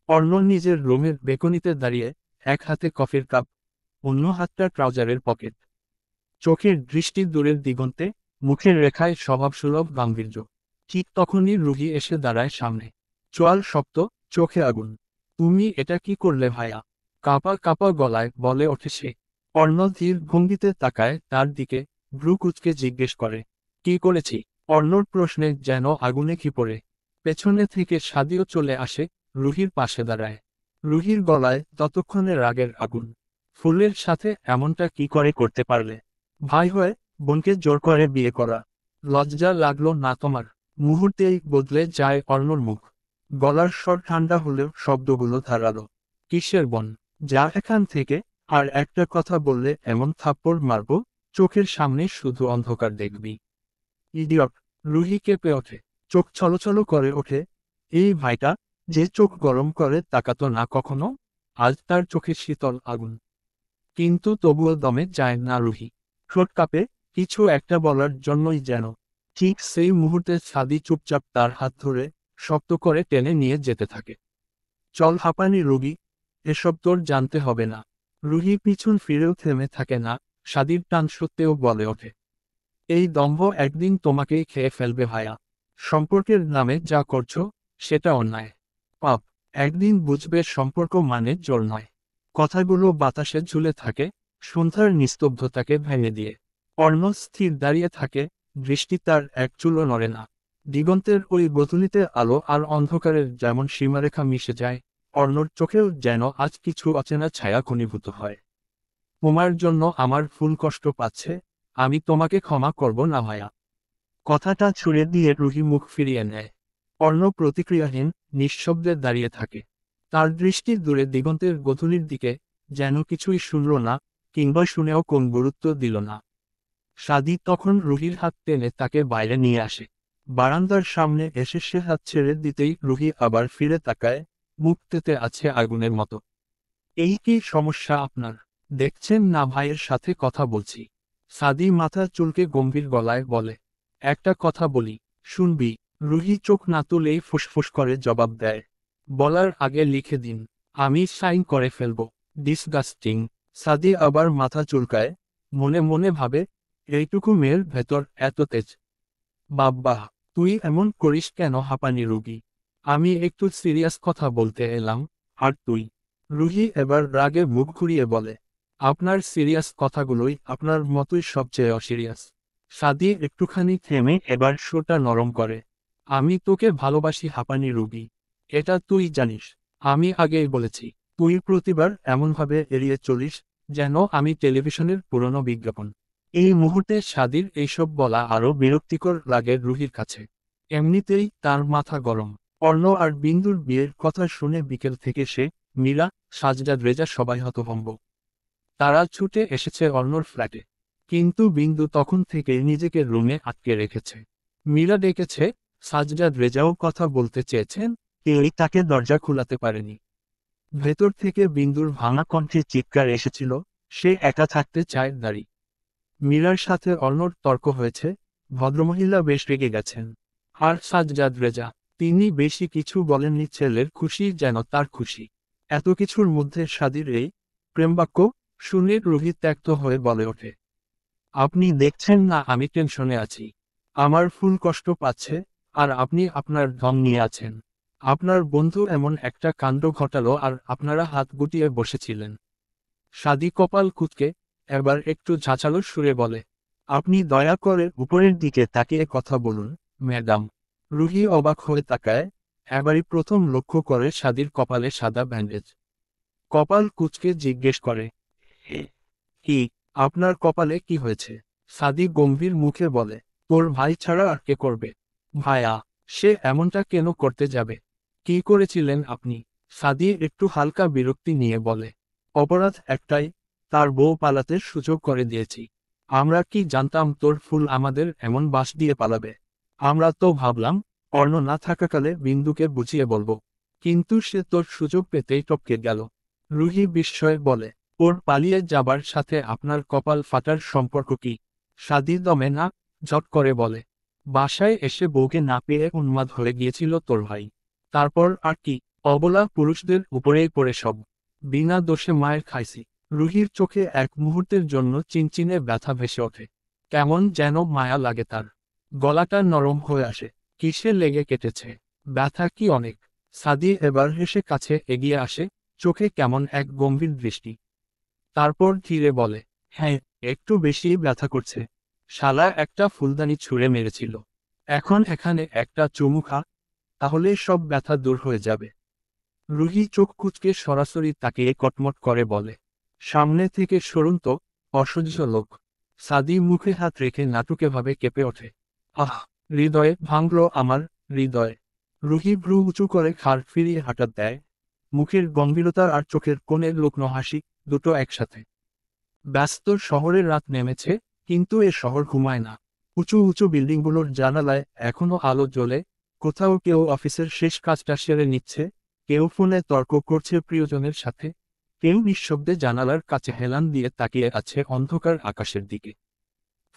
অর্ণ নিজের রুমের বেকনিতে দাঁড়িয়ে, এক হাতে কফির কাপ, অন্য হাতটা ট্রাউজারের পকেট। চোখের দৃষ্টি দূরের দিগন্তে, মুখের রেখায় স্বভাবসুলভ গাম্ভীর্য। ঠিক তখনই রুহি এসে দাঁড়ায় সামনে। চোয়াল শক্ত, চোখে আগুন। তুমি এটা কি করলে ভাইয়া? কাঁপা কাঁপা গলায় বলে ওঠে সে। অর্ণ ধীর ভঙ্গিতে তাকায় তার দিকে, ভ্রু কুঁচকে জিজ্ঞেস করে, কি করেছি? অর্ণর প্রশ্নে যেন আগুনে ক্ষিপে পেছনে থেকে সাদিও চলে আসে, রুহির পাশে দাঁড়ায়। রুহির গলায় ততক্ষণে রাগের আগুন। ফুলের সাথে এমনটা কি করে করতে পারলে? ভাই হয়ে বোনকে জোর করে বিয়ে করা। লজ্জা লাগলো না তোমার? মুহূর্তেই বদলে যায় অর্ণর মুখ। গলার স্বর ঠান্ডা হলেও শব্দগুলো ধারালো। কিসের বন? যা এখান থেকে। আর একটা কথা বললে এমন থাপ্পড় মারব, চোখের সামনে শুধু অন্ধকার দেখবি। ইডিয়ট! রুহি কেঁপে ওঠে, চোখ ছলছল করে ওঠে। এই ভাইটা, যে চোখ গরম করে তাকাতো না কখনো, আজ তার চোখে শীতল আগুন। কিন্তু তবুও দমে যায় না রুহি। ঠোঁট কাঁপে, কিছু একটা বলার জন্যই যেন। ঠিক সেই মুহূর্তে সাদি চুপচাপ তার হাত ধরে শক্ত করে টেনে নিয়ে যেতে থাকে। চল হাঁপানি রোগী, এসব তোর জানতে হবে না। রুহি পিছন ফিরেও থেমে থাকে না, সাদির টান সত্ত্বেও বলে ওঠে, এই দম্ভ একদিন তোমাকেই খেয়ে ফেলবে ভাইয়া। সম্পর্কের নামে যা করছো, সেটা অন্যায়, পাপ। একদিন বুঝবে সম্পর্ক মানে জোর নয়। কথাগুলো বাতাসে ঝুলে থাকে, সন্ধ্যার নিস্তব্ধতাকে ভেঙে দিয়ে। অর্ণ স্থির দাঁড়িয়ে থাকে, দৃষ্টি তার এক চুলও নড়ে না। দিগন্তের ওই গোধূলিতে আলো আর অন্ধকারের যেমন সীমারেখা মিশে যায়, অর্ণর চোখেও যেন আজ কিছু অচেনা ছায়া ঘনীভূত হয়। তোমার জন্য আমার ফুল কষ্ট পাচ্ছে, আমি তোমাকে ক্ষমা করব না ভাইয়া। কথাটা ছুড়ে দিয়ে রুহি মুখ ফিরিয়ে নেয়। অর্ণ প্রতিক্রিয়াহীন, নিঃশব্দে দাঁড়িয়ে থাকে। তার দৃষ্টি দূরে দিগন্তের গোধূলির দিকে, যেন কিছুই শুনল না, কিংবা শুনেও কোন গুরুত্ব দিল না। সাদি তখন রুহির হাত টেনে তাকে বাইরে নিয়ে আসে। বারান্দার সামনে এসে সে হাত ছেড়ে দিতেই রুহি আবার ফিরে তাকায়, মুখ তেতে আছে আগুনের মতো। এই কি সমস্যা আপনার? দেখছেন না ভাইয়ের সাথে কথা বলছি। সাদি মাথা চুলকে গম্ভীর গলায় বলে, একটা কথা বলি, শুনবি? রুহি চোখ না তুলেই ফুসফুস করে জবাব দেয়, বলার আগে লিখে দিন, আমি সাইন করে ফেলব। ডিসগাস্টিং। সাদি আবার মাথা চুলকায়, মনে মনে ভাবে, এইটুকু মেয়ের ভেতর এত তেজ। বাব্বা, তুই এমন করিস কেন হাঁপানি রুগী? আমি একটু সিরিয়াস কথা বলতে এলাম। আর তুই? রুহি এবার রাগে মুখ ঘুরিয়ে বলে, আপনার সিরিয়াস কথাগুলোই আপনার মতোই সবচেয়ে অসিরিয়াস। সাদি একটুখানি থেমে এবার সুরটা নরম করে। আমি তোকে ভালোবাসি হাঁপানি রুগী। এটা তুই জানিস। আমি আগেই বলেছি। তুই প্রতিবার এমনভাবে এড়িয়ে চলিস যেন আমি টেলিভিশনের পুরনো বিজ্ঞাপন। এই মুহূর্তে সাদির এইসব বলা আরো বিরক্তিকর লাগে রুহির কাছে। এমনিতেই তার মাথা গরম। অর্ণ আর বিন্দুর বিয়ের কথা শুনে বিকেল থেকে সে, মীরা, সাজজাদ রেজা সবাই হতভম্ব। তারা ছুটে এসেছে অর্ণর ফ্ল্যাটে। কিন্তু বিন্দু তখন থেকে নিজেকে রুমে আটকে রেখেছে। মীরা ডেকেছে, সাজজাদ রেজাও কথা বলতে চেয়েছেন, কেউই তাকে দরজা খুলাতে পারেনি। ভেতর থেকে বিন্দুর ভাঙা কণ্ঠে চিৎকার এসেছিল, সে একা থাকতে চায় নারী। মীরার সাথে অর্ণর তর্ক হয়েছে, ভদ্রমহিলা বেশ রেগে গেছেন। আর সাজজাদ রেজা, তিনি বেশি কিছু বলেননি, ছেলের খুশি যেন তার খুশি। এত কিছুর মধ্যে সাদির এই প্রেমবাক্য শুনে রুহি ত্যক্ত হয়ে বলে ওঠে, আপনি দেখছেন না আমি টেনশনে আছি। আমার ফুল কষ্ট পাচ্ছে, আর আপনি আপনার ঢং নিয়ে আছেন। আপনার বন্ধু এমন একটা কাণ্ড ঘটালো আর আপনারা হাত গুটিয়ে বসেছিলেন। সাদি কপাল কুঁচকে এবার একটু ঝাঁঝালো সুরে বলে, আপনি দয়া করে উপরের দিকে তাকিয়ে কথা বলুন, ম্যাডাম। রুহি অবাক হয়ে তাকায়, এবারই প্রথম লক্ষ্য করে সাদির কপালে সাদা ব্যান্ডেজ। কপাল কুঁচকে জিজ্ঞেস করে, কি, আপনার কপালে কি হয়েছে? সাদি গম্ভীর মুখে বলে, তোর ভাই ছাড়া আর কে করবে? ভাইয়া, সে এমনটা কেন করতে যাবে? কি করেছিলেন আপনি? সাদি একটু হালকা বিরক্তি নিয়ে বলে, অপরাধ একটাই, তার বউ পালাতে সুযোগ করে দিয়েছি। আমরা কি জানতাম তোর ফুল আমাদের এমন বাস দিয়ে পালাবে? আমরা তো ভাবলাম অর্ণ না থাকাকালে বিন্দুকে বুঝিয়ে বলবো, কিন্তু সে তোর সুযোগ পেতেই টপকে গেল। রুহি বিস্ময়ে বলে, ওর পালিয়ে যাবার সাথে আপনার কপাল ফাটার সম্পর্ক কি? সাদি দমে না, ঝট করে বলে, বাসায় এসে বউকে না পেয়ে উন্মাদ হয়ে গিয়েছিল তোর ভাই। তারপর আর কি? অবলা পুরুষদের উপরেই পড়ে সব। বিনা দোষে মায়ের খাইছি। রুহির চোখে এক মুহূর্তের জন্য চিনচিনে ব্যথা ভেসে ওঠে। কেমন যেন মায়া লাগে তার। গলাটা নরম হয়ে আসে। কিসে লেগে কেটেছে? ব্যথা কি অনেক? সাদি এবার হেসে কাছে এগিয়ে আসে, চোখে কেমন এক গম্ভীর দৃষ্টি। তারপর ধীরে বলে, হ্যাঁ, একটু বেশি ব্যথা করছে। শালা একটা ফুলদানি ছুঁড়ে মেরেছিল। এখন এখানে একটা চুমু খা, তাহলে সব ব্যথা দূর হয়ে যাবে। রুহি চোখ কুঁচকে সরাসরি তাকিয়ে কটমট করে বলে, সামনে থেকে সরুন তো, অসহ্য লোক। সাদি মুখে হাত রেখে নাটুকেভাবে কেঁপে ওঠে। আহ, হৃদয়ে ভাঙল আমার, হৃদয়। রুহি ভ্রু উঁচু করে ঘাড় ফিরিয়ে হাঁটা দেয়, মুখের গম্ভীরতা আর চোখের কোণে লুকনো হাসি, দুটো একসাথে। ব্যস্ত শহরের রাত নেমেছে, কিন্তু এ শহর ঘুমায় না। উঁচু উঁচু বিল্ডিংগুলোর জানালায় এখনো আলো জ্বলে, কোথাও কেউ অফিসের শেষ কাজটা সেরে নিচ্ছে, কেউ ফোনে তর্ক করছে প্রিয়জনের সাথে, কেউ নিঃশব্দে জানালার কাছে হেলান দিয়ে তাকিয়ে আছে অন্ধকার আকাশের দিকে।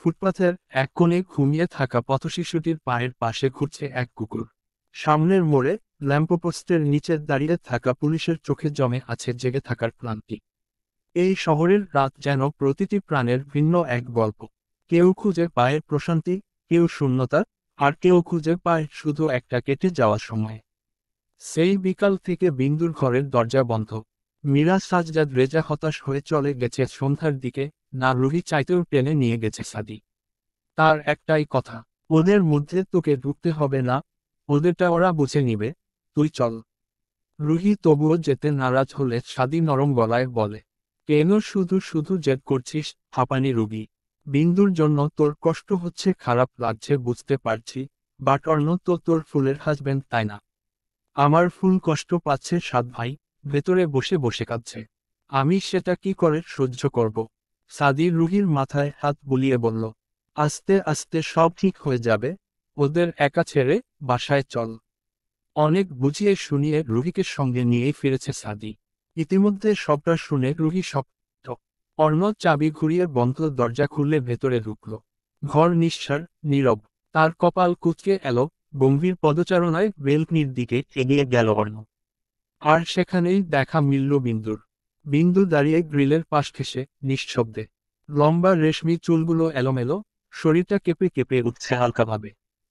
ফুটপাথের এক কোণে ঘুমিয়ে থাকা পথশিশুটির পায়ের পাশে ঘুরছে এক কুকুর। সামনের মোড়ে ল্যাম্পপোস্টের নিচে দাঁড়িয়ে থাকা পুলিশের চোখে জমে আছে জেগে থাকার ক্লান্তি। এই শহরের রাত যেন প্রতিটি প্রাণের ভিন্ন এক গল্প। কেউ খুঁজে পায় প্রশান্তি, কেউ শূন্যতা, আর কেউ খুঁজে পায় শুধু একটা কেটে যাওয়ার সময়। সেই বিকাল থেকে বিন্দুর ঘরের দরজা বন্ধ। মীরা সাজজাদ রেজা হতাশ হয়ে চলে গেছে সন্ধ্যার দিকে, না রুহি চাইতেও টেনে নিয়ে গেছে সাদি। তার একটাই কথা, ওদের মধ্যে তোকে ঢুকতে হবে না, ওদেরটা ওরা বুঝে নিবে, তুই চল। রুহি তবুও যেতে নারাজ হলে সাদি নরম গলায় বলে, কেন শুধু শুধু জেদ করছিস, হাঁপানি রুগী? বিন্দুর জন্য তোর কষ্ট হচ্ছে, খারাপ লাগছে বুঝতে পারছি, বাট অর্ণ তো তোর ফুলের হাজবেন্ড, তাই না? আমার ফুল কষ্ট পাচ্ছে সাদ ভাই, ভেতরে বসে বসে কাঁদছে। আমি সেটা কি করে সহ্য করব? সাদি রুহির মাথায় হাত বুলিয়ে বলল, আস্তে আস্তে সব ঠিক হয়ে যাবে, ওদের একা ছেড়ে বাসায় চল। অনেক বুঝিয়ে শুনিয়ে রুহিকে সঙ্গে নিয়েই ফিরেছে সাদি। ইতিমধ্যে সবটা শুনে রুহি শক্ত। অর্ণ চাবি ঘুরিয়ে বন্ধ দরজা খুললে ভেতরে ঢুকল। ঘর নিঃসার, নীরব। তার কপাল কুঁচকে এলো, গম্ভীর পদচারণায় বেলকনির দিকে এগিয়ে গেল অর্ণ। আর সেখানেই দেখা মিলল বিন্দুর। বিন্দু দাঁড়িয়ে গ্রিলের পাশ ঘেঁষে, নিঃশব্দে। লম্বা রেশমি চুলগুলো এলোমেলো, শরীরটা কেঁপে কেঁপে উঠছে হালকাভাবে।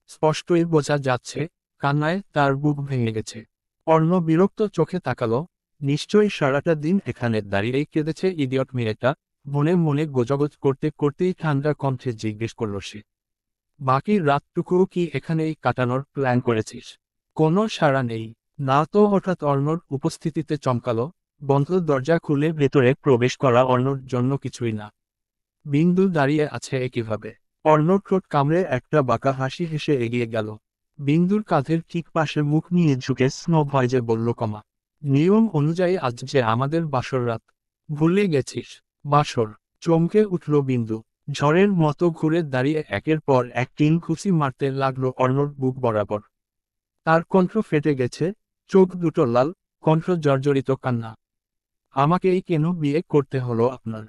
স্পষ্টই বোঝা যাচ্ছে, কান্নায় তার বুক ভেঙে গেছে। অর্ণ বিরক্ত চোখে তাকালো, নিশ্চয়ই সারাটা দিন এখানে দাঁড়িয়েই কেঁদেছে ইডিয়ট মেয়েটা, মনে মনে গোজাগোজ করতে করতেই ঠান্ডা কণ্ঠে জিজ্ঞেস করল সে, বাকি রাতটুকুও কি এখানেই কাটানোর প্ল্যান করেছিস? কোনো সাড়া নেই। না তো হঠাৎ অর্ণর উপস্থিতিতে চমকালো, বন্ধ দরজা খুলে ভেতরে প্রবেশ করা অর্ণর জন্য কিছুই না। বিন্দু দাঁড়িয়ে আছে একইভাবে। অর্ণব ঠোঁট কামড়ে একটা বাঁকা হাসি হেসে এগিয়ে গেল। বিন্দুর কাঁধের ঠিক পাশে মুখ নিয়ে ঝুঁকে স্নো ভয়েজে বলল, কমা, নিয়ম অনুযায়ী আজ যে আমাদের বাসর রাত, ভুলে গেছিস? বাসর? চমকে উঠল বিন্দু। ঝড়ের মতো ঘুরে দাঁড়িয়ে একের পর এক তিন ঘুষি মারতে লাগলো অর্ণর বুক বরাবর। তার কণ্ঠ ফেটে গেছে, চোখ দুটো লাল, কণ্ঠ জর্জরিত কান্না। আমাকেই কেন বিয়ে করতে হলো আপনার?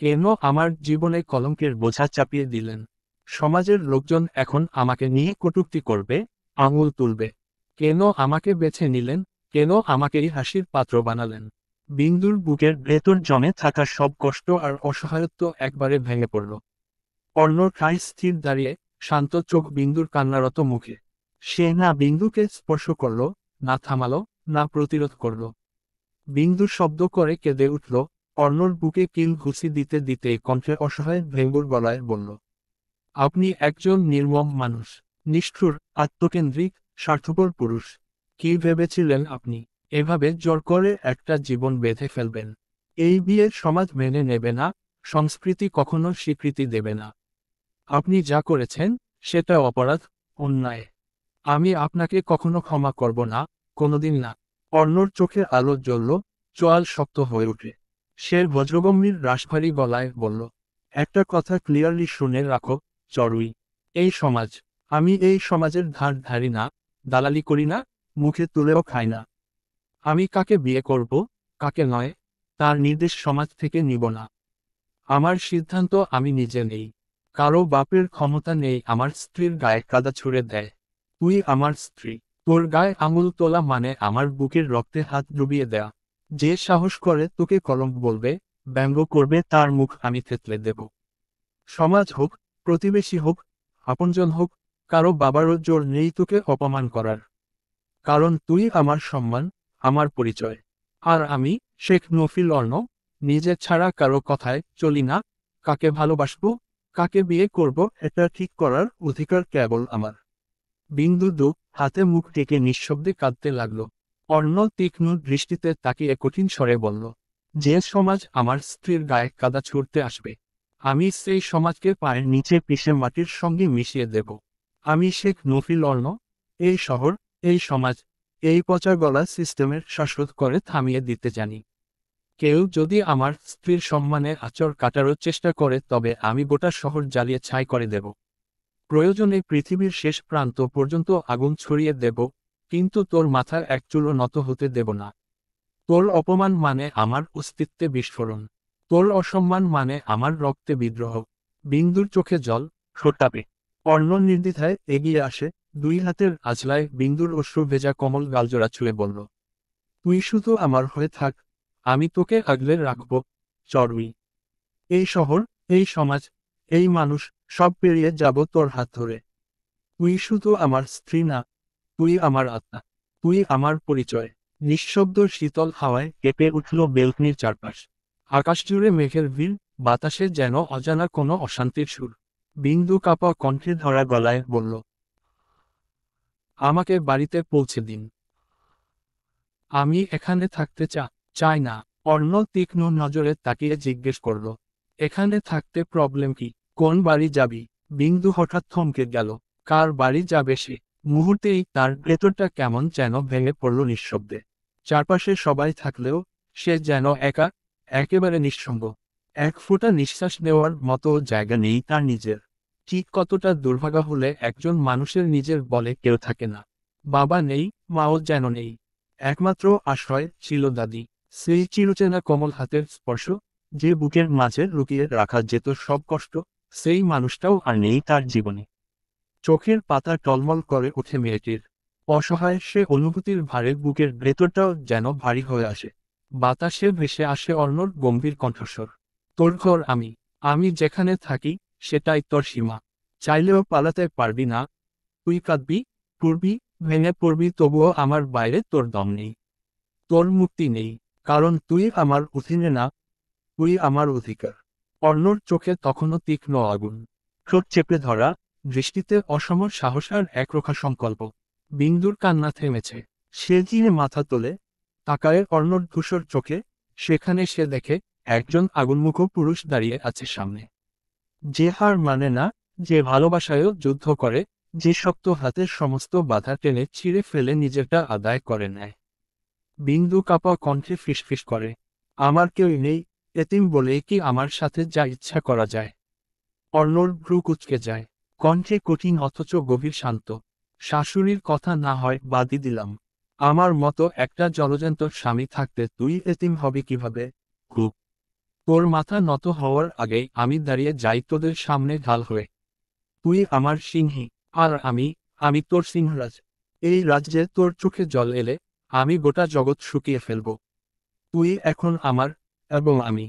কেন আমার জীবনে কলঙ্কের বোঝা চাপিয়ে দিলেন? সমাজের লোকজন এখন আমাকে নিয়ে কটূক্তি করবে, আঙুল তুলবে। কেন আমাকে বেছে নিলেন? কেন আমাকেই হাসির পাত্র বানালেন? বিন্দুর বুকের ভেতর জমে থাকা সব কষ্ট আর অসহায়ত্ব একবারে ভেঙে পড়ল। অর্ণর ঠায় স্থির দাঁড়িয়ে, শান্ত চোখ বিন্দুর কান্নারত মুখে। সে না বিন্দুকে স্পর্শ করল, না থামালো, না প্রতিরোধ করল। বিন্দু শব্দ করে কেঁদে উঠল। অর্ণর বুকে কিল ঘুষি দিতে দিতে কণ্ঠে অসহায় ভেঙ্গুর গলায় বলল, আপনি একজন নির্মম মানুষ, নিষ্ঠুর, আত্মকেন্দ্রিক, স্বার্থপর পুরুষ। কি ভেবেছিলেন আপনি এভাবে জোর করে একটা জীবন বেঁধে ফেলবেন? এই বিয়ের সমাজ মেনে নেবে না, সংস্কৃতি কখনো স্বীকৃতি দেবে না। আপনি যা করেছেন সেটা অপরাধ, অন্যায়। আমি আপনাকে কখনো ক্ষমা করব না, কোনোদিন না। অর্ণর চোখে আলো জ্বলল, চোয়াল শক্ত হয়ে ওঠে। সে বজ্রগম্ভীর রাশভারী গলায় বলল, একটা কথা ক্লিয়ারলি শুনে রাখো, চড়ুই। এই সমাজ, আমি এই সমাজের ধার ধারি না, দালালি করি না, মুখে তুলেও খাই না। আমি কাকে বিয়ে করব, কাকে নয়, তার নির্দেশ সমাজ থেকে নিব না। আমার সিদ্ধান্ত আমি নিজে নেই। কারো বাপের ক্ষমতা নেই আমার স্ত্রীর গায়ে কাদা ছুঁড়ে দেয়। তুই আমার স্ত্রী, তোর গায়ে আঙুল তোলা মানে আমার বুকের রক্তে হাত ডুবিয়ে দেয়া। যে সাহস করে তোকে কলঙ্ক বলবে, ব্যঙ্গ করবে, তার মুখ আমি থেতলে দেব। সমাজ হোক, প্রতিবেশী হোক, আপনজন হোক, কারো বাবারও জোর নেই তোকে অপমান করার। কারণ তুই আমার সম্মান, আমার পরিচয়। আর আমি, শেখ নফিল অর্ণ, নিজে ছাড়া কারো কথায় চলি না। কাকে ভালোবাসবো, কাকে বিয়ে করব, এটা ঠিক করার অধিকার কেবল আমার। বিন্দু হাতে মুখ টেকে নিঃশব্দে কাঁদতে লাগল। অর্ণ তীক্ষ্ণ দৃষ্টিতে তাকিয়ে কঠিন স্বরে বলল, যে সমাজ আমার স্ত্রীর গায়ে কাদা ছুঁড়তে আসবে, আমি সেই সমাজকে পায়ের নিচে পিষে মাটির সঙ্গে মিশিয়ে দেব। আমি শেখ নফিল অর্ণ, এই শহর, এই সমাজ, এই পচা গলা সিস্টেমের শ্বাসরোধ করে থামিয়ে দিতে জানি। কেউ যদি আমার স্ত্রীর সম্মানে আঁচড় কাটারও চেষ্টা করে তবে আমি গোটা শহর জ্বালিয়ে ছাই করে দেব। প্রয়োজনে পৃথিবীর শেষ প্রান্ত পর্যন্ত আগুন ছড়িয়ে দেব, কিন্তু তোর মাথার এক চুলও নত হতে দেব না। তোর অপমান মানে আমার অস্তিত্বে বিস্ফোরণ। তোর অসম্মান মানে আমার রক্তে বিদ্রোহ। বিন্দুর চোখে জল, ঠোঁটাপে। অর্ণ নির্দ্বিধায় এগিয়ে আসে, দুই হাতের আঁচলায় বিন্দুর অশ্রু ভেজা কমল গালজোড়া ছুঁয়ে বলল, তুই শুধু আমার হয়ে থাক, আমি তোকে আগলে রাখব, চড়ুই। এই শহর, এই সমাজ, এই মানুষ, সব পেরিয়ে যাব তোর হাত ধরে। তুই শুধু আমার স্ত্রী না, তুই আমার আত্মা, তুই আমার পরিচয়। নিঃশব্দ শীতল হাওয়ায় কেঁপে উঠল বেলকনির চারপাশ। আকাশ জুড়ে মেঘের ভিড়, বাতাসে যেন অজানা কোনো অশান্তির সুর। বিন্দু কাঁপা কণ্ঠে ধরা গলায় বলল, আমাকে বাড়িতে পৌঁছে দিন। আমি এখানে থাকতে চাই না। অর্ণ তীক্ষ্ণ নজরে তাকিয়ে জিজ্ঞেস করল, এখানে থাকতে প্রবলেম কি? কোন বাড়ি যাবি? বিন্দু হঠাৎ থমকে গেল। কার বাড়ি যাবে সে? মুহূর্তেই তার ভেতরটা কেমন যেন ভেঙে পড়ল নিঃশব্দে। চারপাশে সবাই থাকলেও সে যেন একা, একেবারে নিঃসঙ্গ। এক ফোঁটা নিঃশ্বাস নেওয়ার মতো জায়গা নেই তার নিজের। ঠিক কতটা দুর্ভাগা হলে একজন মানুষের নিজের বলে কেউ থাকে না। বাবা নেই, মাও যেন নেই। একমাত্র আশ্রয় ছিল দাদি, সেই চিরচেনা কোমল হাতের স্পর্শ, যে বুকের মাঝে লুকিয়ে রাখা যেত সব কষ্ট। সেই মানুষটাও আর নেই তার জীবনে। চোখের পাতা টলমল করে ওঠে মেয়েটির। অসহায় সে অনুভূতির ভারে বুকের ভেতরটাও যেন ভারী হয়ে আসে। বাতাসে ভেসে আসে অর্ণর গম্ভীর কণ্ঠস্বর, তোর ঘর আমি, আমি যেখানে থাকি সেটাই তোর সীমা। চাইলেও পালাতে পারবি না। তুই কাঁদবি, পড়বি, ভেঙে পড়বি, তবুও আমার বাইরে তোর দম নেই। তোর মুক্তি নেই, কারণ তুই আমার অধীনে না, তুই আমার অধিকার। অর্ণর চোখে তখনও তীক্ষ্ণ আগুন, ঠোঁট চেপে ধরা, দৃষ্টিতে অসম সাহস আর একরোখা সংকল্প। বিন্দুর কান্না থেমেছে। সে ধীরে মাথা তোলে, তাকায় অর্ণর ধূসর চোখে। সেখানে সে দেখে একজন আগুনমুখ পুরুষ দাঁড়িয়ে আছে সামনে। যে হার মানে না, যে ভালোবাসায়ও যুদ্ধ করে, যে শক্ত হাতের সমস্ত বাধা টেনে ছিঁড়ে ফেলে নিজেরটা আদায় করে নেয়। বিন্দু কাপা কণ্ঠে ফিসফিস করে, আমার কেউই নেই, এতিম বলেই কি আমার সাথে যা ইচ্ছা করা যায়? অর্ণর ভ্রু কুঁচকে যায়, কণ্ঠে কঠিন অথচ গভীর শান্ত। শাশুড়ির কথা না হয় বাদই দিলাম, আমার মতো একটা জলজান্ত স্বামী থাকতে তুই এতিম হবি কিভাবে? খুব, তোর মাথা নত হওয়ার আগেই আমি দাঁড়িয়ে যাই তোদের সামনে ঢাল হয়ে। তুই আমার সিংহী, আর আমি তোর সিংহরাজ। এই রাজ্যে তোর চোখে জল এলে আমি গোটা জগৎ শুকিয়ে ফেলব। তুই এখন আমার, এবং আমি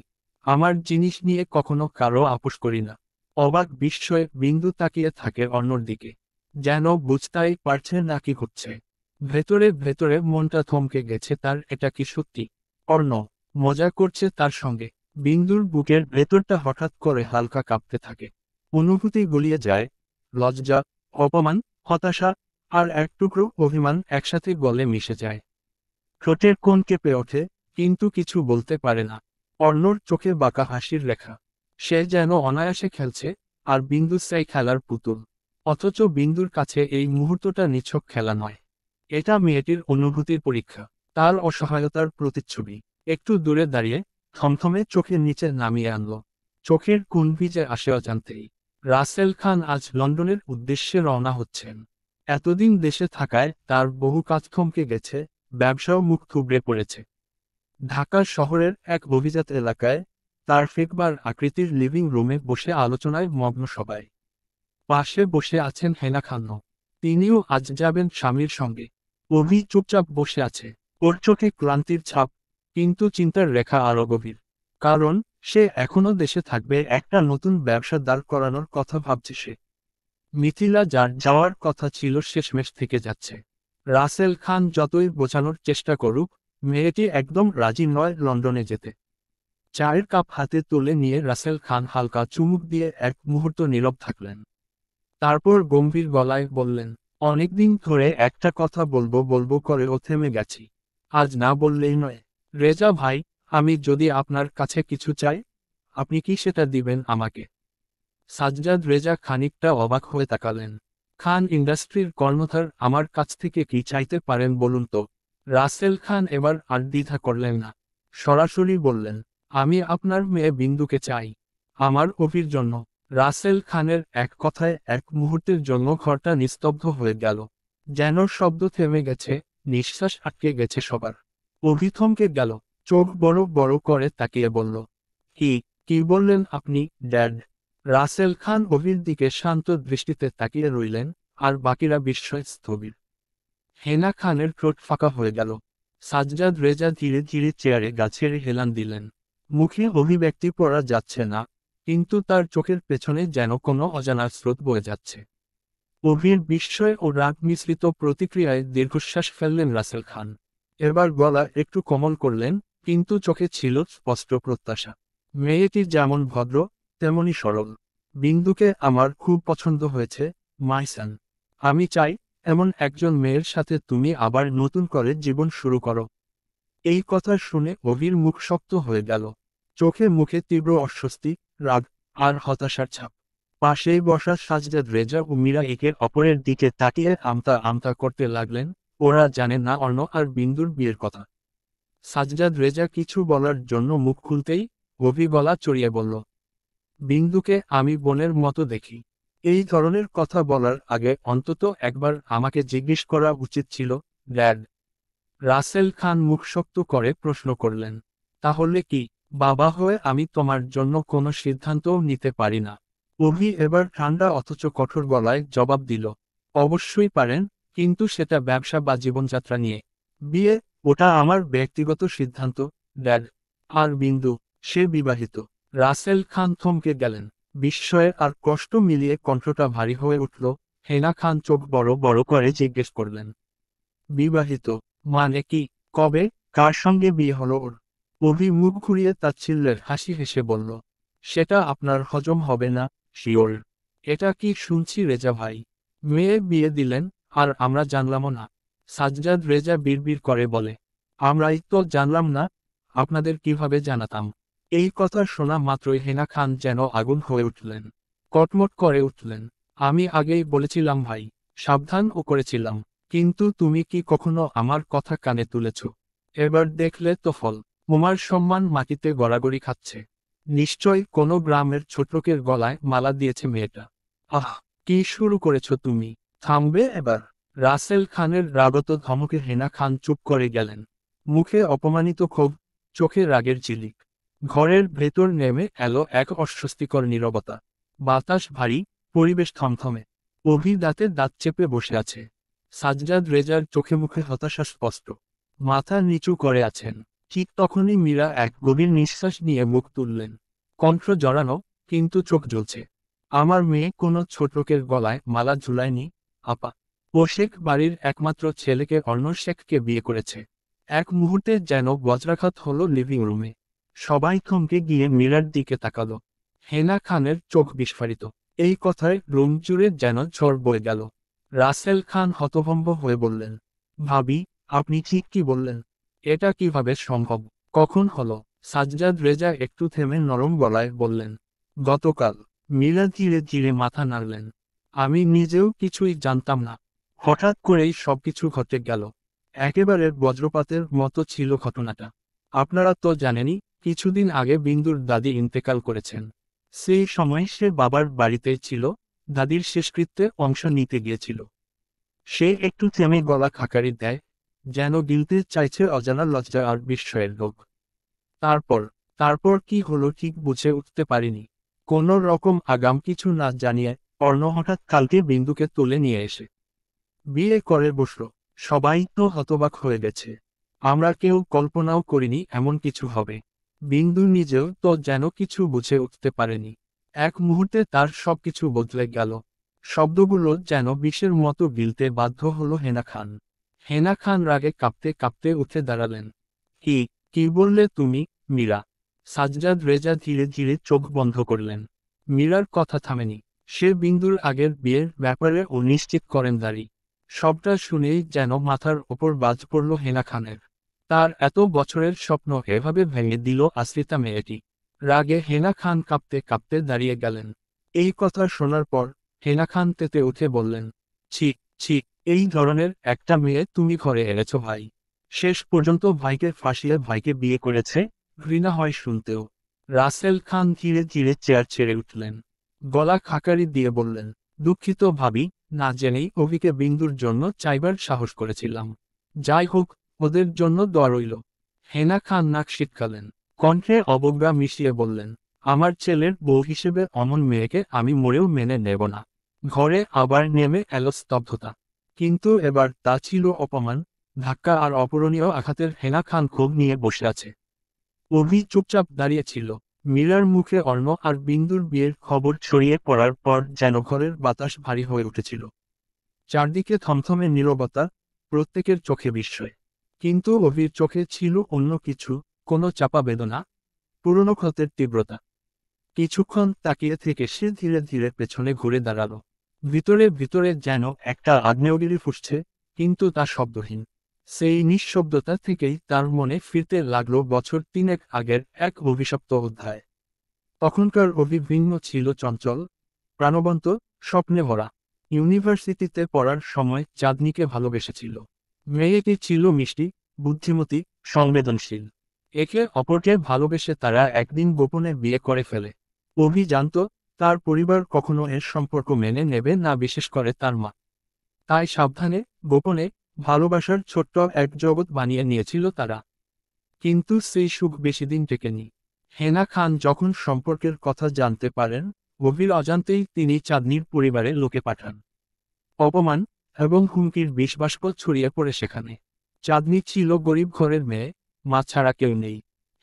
আমার জিনিস নিয়ে কখনো কারো আপোস করি না। অবাক বিস্ময়ে বিন্দু তাকিয়ে থাকে অন্যর দিকে, যেন বুঝতেই পারছে না কি হচ্ছে। ভেতরে ভেতরে মনটা থমকে গেছে তার, এটা কি সত্যি অর্ণ মজা করছে তার সঙ্গে? বিন্দুর বুকের ভেতরটা হঠাৎ করে হালকা কাঁপতে থাকে। অনুভূতি গলিয়ে যায়, লজ্জা, অপমান, হতাশা আর এক টুকরো অভিমান একসাথে গলে মিশে যায়। ঠোঁটের কোণ কেঁপে ওঠে, কিন্তু কিছু বলতে পারে না। অর্ণর চোখে বাঁকা হাসির রেখা। সে যেন অনায়াসে খেলছে, আর বিন্দু চাই খেলার পুতুল। অথচ বিন্দুর কাছে এই মুহূর্তটা নিছক খেলা নয়। এটা মেয়েটির অনুভূতির পরীক্ষা, তার অসহায়তার প্রতিচ্ছবি। একটু দূরে দাঁড়িয়ে থমথমে চোখের নিচে নামিয়ে আনল। চোখের কোণ ভিজে আসে অজান্তেই। রাসেল খান আজ লন্ডনের উদ্দেশ্যে রওনা হচ্ছেন। এতদিন দেশে থাকায় তার বহু কাজ থমকে গেছে, ব্যবসাও মুখ থুবড়ে পড়েছে। ঢাকা শহরের এক অভিজাত এলাকায় তার ফেকবার আকৃতির লিভিং রুমে বসে আলোচনায় মগ্ন সবাই। পাশে বসে আছেন হেনা খান্না। তিনিও আজ যাবেন স্বামীর সঙ্গে। অভি চুপচাপ বসে আছে, ওর চোখে ক্লান্তির ছাপ, কিন্তু চিন্তার রেখা আরো গভীর। কারণ সে এখনো দেশে থাকবে, একটা নতুন ব্যবসা দাঁড় করানোর কথা ভাবছে সে। মিথিলা যার যাওয়ার কথা ছিল শেষমেশ থেকে যাচ্ছে। রাসেল খান যতই বোঝানোর চেষ্টা করুক, মেয়েটি একদম রাজি নয় লন্ডনে যেতে। চায়ের কাপ হাতে তুলে নিয়ে রাসেল খান হালকা চুমুক দিয়ে এক মুহূর্ত নীরব থাকলেন। তারপর গম্ভীর গলায় বললেন, অনেকদিন ধরে একটা কথা বলবো বলবো করেও থেমে গেছি। আজ না বললেই নয়। রেজা ভাই, আমি যদি আপনার কাছে কিছু চাই, আপনি কি সেটা দিবেন আমাকে? সাজ্জাদ রেজা খানিকটা অবাক হয়ে তাকালেন। খান ইন্ডাস্ট্রির কর্ণধার, আমার কাছ থেকে কি চাইতে পারেন বলুন তো? রাসেল খান এবার আর দ্বিধা করলেন না, সরাসরি বললেন, আমি আপনার মেয়ে বিন্দুকে চাই, আমার অভির জন্য। রাসেল খানের এক কথায় এক মুহূর্তের জন্য ঘরটা নিস্তব্ধ হয়ে গেল। যেন শব্দ থেমে গেছে, নিঃশ্বাস আটকে গেছে সবার। অভি থমকে গেল, চোখ বড় বড় করে তাকিয়ে বলল, কি কি বললেন আপনি, ড্যাড? রাসেল খান অভির দিকে শান্ত দৃষ্টিতে তাকিয়ে রইলেন, আর বাকিরা বিস্ময়ে স্থবির। হেনা খানের ঠোঁট ফাঁকা হয়ে গেল। সাজ্জাদ রেজা ধীরে ধীরে চেয়ারে গা ছেড়ে হেলান দিলেন। মুখে অভিব্যক্তি পড়া যাচ্ছে না, কিন্তু তার চোখের পেছনে যেন কোনো অজানা স্রোত বয়ে যাচ্ছে। অভির বিস্ময় ও রাগ মিশ্রিত প্রতিক্রিয়ায় দীর্ঘশ্বাস ফেললেন রাসেল খান। এবার গলা একটু কোমল করলেন, কিন্তু চোখে ছিল স্পষ্ট প্রত্যাশা। মেয়েটি যেমন ভদ্র, তেমনি সরল। বিন্দুকে আমার খুব পছন্দ হয়েছে, মাইসান। আমি চাই এমন একজন মেয়ের সাথে তুমি আবার নতুন করে জীবন শুরু করো। এই কথা শুনে অভির মুখ শক্ত হয়ে গেল। চোখে মুখে তীব্র অস্বস্তি, রাগ আর হতাশার ছাপ। পাশেই বসা সাজদাদ রেজা ও মীরা একে অপরের দিকে তাকিয়ে আমতা আমতা করতে লাগলেন। ওরা জানে না অর্ণ আর বিন্দুর বিয়ের কথা। সাজদাদ রেজা কিছু বলার জন্য মুখ খুলতেই অভি গলা চড়িয়ে বলল, বিন্দুকে আমি বোনের মতো দেখি। এই ধরনের কথা বলার আগে অন্তত একবার আমাকে জিজ্ঞেস করা উচিত ছিল, ড্যাড। রাসেল খান মুখ শক্ত করে প্রশ্ন করলেন, তাহলে কি বাবা হয়ে আমি তোমার জন্য কোনো সিদ্ধান্তও নিতে পারি না? অভি এবার ঠান্ডা অথচ কঠোর গলায় জবাব দিল, অবশ্যই পারেন, কিন্তু সেটা ব্যবসা বা জীবনযাত্রা নিয়ে। বিয়ে, ওটা আমার ব্যক্তিগত সিদ্ধান্ত, ড্যাড। আর বিন্দু, সে বিবাহিত। রাসেল খান থমকে গেলেন। বিস্ময়ে আর কষ্ট মিলিয়ে কণ্ঠটা ভারী হয়ে উঠল। হেনা খান চোখ বড় বড় করে জিজ্ঞেস করলেন, বিবাহিত মানে কি? কবে, কার সঙ্গে বিয়ে হলো ওর? অভি মুখ ঘুরিয়ে তাচ্ছিল্যের হাসি হেসে বলল, সেটা আপনার হজম হবে না, শিওর। এটা কি শুনছি রেজা ভাই? মেয়ে বিয়ে দিলেন, আর আমরা জানলামও না। সাজ্জাদ রেজা বিড়বিড় করে বলে, আমরাই তো জানলাম না, আপনাদের কিভাবে জানাতাম? এই কথা শোনা মাত্রই হেনা খান যেন আগুন হয়ে উঠলেন। কটমট করে উঠলেন। আমি আগেই বলেছিলাম ভাই, সাবধানও করেছিলাম, কিন্তু তুমি কি কখনো আমার কথা কানে তুলেছ? এবার দেখলে তো ফল। উমার সম্মান মাটিতে গড়াগড়ি খাচ্ছে। নিশ্চয় কোনো গ্রামের ছোট লোকের গলায় মালা দিয়েছে মেয়েটা। আহ, কি শুরু করেছ তুমি? থামবে এবার? রাসেল খানের রাগত ধমকে হেনা খান চুপ করে গেলেন। মুখে অপমানিত ক্ষোভ, চোখে রাগের ঝিলিক। ঘরের ভেতর নেমে এলো এক অস্বস্তিকর নীরবতা। বাতাস ভারী, পরিবেশ থমথমে। অভি দাঁতে দাঁত চেপে বসে আছে। সাজ্জাদ রেজার চোখে মুখে হতাশা স্পষ্ট। মাথা নিচু করে আছেন। ঠিক তখনই মীরা এক গভীর নিঃশ্বাস নিয়ে মুখ তুললেন। কণ্ঠ জড়ানো, কিন্তু চোখ জ্বলছে। আমার মেয়ে কোনো ছোট লোকের গলায় মালা ঝুলায়নি, আপা। ও শেখ বাড়ির একমাত্র ছেলেকে অর্ণ শেখকে বিয়ে করেছে। এক মুহূর্তে যেন বজ্রাঘাত হলো লিভিং রুমে। সবাই থমকে গিয়ে মীরার দিকে তাকালো। হেনা খানের চোখ বিস্ফারিত। এই কথায় রুম জুড়ে যেন ঝড় বয়ে গেল। রাসেল খান হতভম্ব হয়ে বললেন, ভাবি, আপনি ঠিক কি বললেন? এটা কিভাবে সম্ভব? কখন হলো? সাজ্জাদ রেজা একটু থেমে নরম গলায় বললেন, গতকাল। মীরা ধীরে ধীরে মাথা নাড়লেন। আমি নিজেও কিছুই জানতাম না। হঠাৎ করেই সবকিছু ঘটে গেল। একেবারে বজ্রপাতের মতো ছিল ঘটনাটা। আপনারা তো জানেনই, কিছুদিন আগে বিন্দুর দাদি ইন্তেকাল করেছেন। সেই সময় সে বাবার বাড়িতেই ছিল, দাদির শেষকৃত্যে অংশ নিতে গিয়েছিল। সে একটু থেমে গলা খাকারি দেয়, যেন গিলতে চাইছে অজানা লজ্জা আর বিস্ময়ের রোগ। তারপর তারপর কি হলো ঠিক বুঝে উঠতে পারিনি। কোনো রকম আগাম কিছু না জানিয়ে অর্ণ হঠাৎ কালকে বিন্দুকে তুলে নিয়ে এসে বিয়ে করে বসল। সবাই তো হতবাক হয়ে গেছে। আমরা কেউ কল্পনাও করিনি এমন কিছু হবে। বিন্দু নিজেও তো যেন কিছু বুঝে উঠতে পারেনি। এক মুহূর্তে তার সবকিছু বদলে গেল। শব্দগুলো যেন বিষের মতো গিলতে বাধ্য হলো হেনা খান। হেনা খান রাগে কাঁপতে কাঁপতে উঠে দাঁড়ালেন। কি কি বললে তুমি, মীরা? সাজ্জাদ রেজা ধীরে ধীরে চোখ বন্ধ করলেন। মীরার কথা থামেনি। সে বিন্দুর আগের বিয়ের ব্যাপারে অনিশ্চিত করেন দাঁড়ি। সবটা শুনেই যেন মাথার ওপর বাজ পড়ল হেনা খানের। তার এত বছরের স্বপ্ন এভাবে ভেঙে দিল আশ্রিতা মেয়েটি। রাগে হেনা খান কাঁপতে কাঁপতে দাঁড়িয়ে গেলেন। এই কথা শোনার পর হেনা খান তেতে উঠে বললেন, ছি, ছি, এই ধরনের একটা মেয়ে তুমি ঘরে এনেছ ভাই? শেষ পর্যন্ত ভাইকে ফাঁসিয়ে ভাইকে বিয়ে করেছে, ঘৃণা হয় শুনতেও। রাসেল খান ধীরে ধীরে চেয়ার ছেড়ে উঠলেন। গলা খাকারি দিয়ে বললেন, দুঃখিত ভাবি, না জেনেই অভিকে বিন্দুর জন্য চাইবার সাহস করেছিলাম। যাই হোক, ওদের জন্য দোয়া রইল। হেনা খান নাক শীতকালেন। কণ্ঠে অবজ্ঞা মিশিয়ে বললেন, আমার ছেলের বউ হিসেবে অমন মেয়েকে আমি মরেও মেনে নেব না। ঘরে আবার নেমে এলো স্তব্ধতা। কিন্তু এবার তা ছিল অপমান, ধাক্কা আর অপূরণীয় আঘাতের। হেনা খান ক্ষোভ নিয়ে বসে আছে। অভি চুপচাপ দাঁড়িয়েছিল। মীরার মুখে অর্ণ আর বিন্দুর বিয়ের খবর ছড়িয়ে পড়ার পর যেন ঘরের বাতাস ভারী হয়ে উঠেছিল। চারদিকে থমথমে নীরবতা, প্রত্যেকের চোখে বিস্ময়। কিন্তু অভির চোখে ছিল অন্য কিছু, কোনো চাপা বেদনা, পুরনো ক্ষতের তীব্রতা। কিছুক্ষণ তাকিয়ে থেকে সে ধীরে ধীরে পেছনে ঘুরে দাঁড়ালো। ভিতরে ভিতরে যেন একটা আগ্নেয়গিরি ফুসছে, কিন্তু তা শব্দহীন। সেই নিঃশব্দতা থেকেই তার মনে ফিরতে লাগলো বছর 3 আগের এক অভিশপ্ত অধ্যায়। তখনকার অভি ভিন্ন ছিল, চঞ্চল, প্রাণবন্ত, স্বপ্নে ভরা। ইউনিভার্সিটিতে পড়ার সময় চাঁদনিকে ভালোবেসেছিল। মেয়েটি ছিল মিষ্টি, বুদ্ধিমতী, সংবেদনশীল। একে অপরকে ভালোবেসে তারা একদিন গোপনে বিয়ে করে ফেলে। অভি জানত, তার পরিবার কখনো এর সম্পর্ক মেনে নেবে না, বিশেষ করে তার মা। তাই সাবধানে, গোপনে, ভালোবাসার ছোট্ট এক জগৎ বানিয়ে নিয়েছিল তারা। কিন্তু সেই সুখ বেশিদিন টেকেনি। হেনা খান যখন সম্পর্কের কথা জানতে পারেন, গভীর অজান্তেই তিনি চাঁদনির পরিবারে লোকে পাঠান। অপমান এবং হুমকির বিষবাষ্প ছড়িয়ে পড়ে সেখানে। চাঁদনি ছিল গরিব ঘরের মেয়ে, মা ছাড়া কেউ নেই।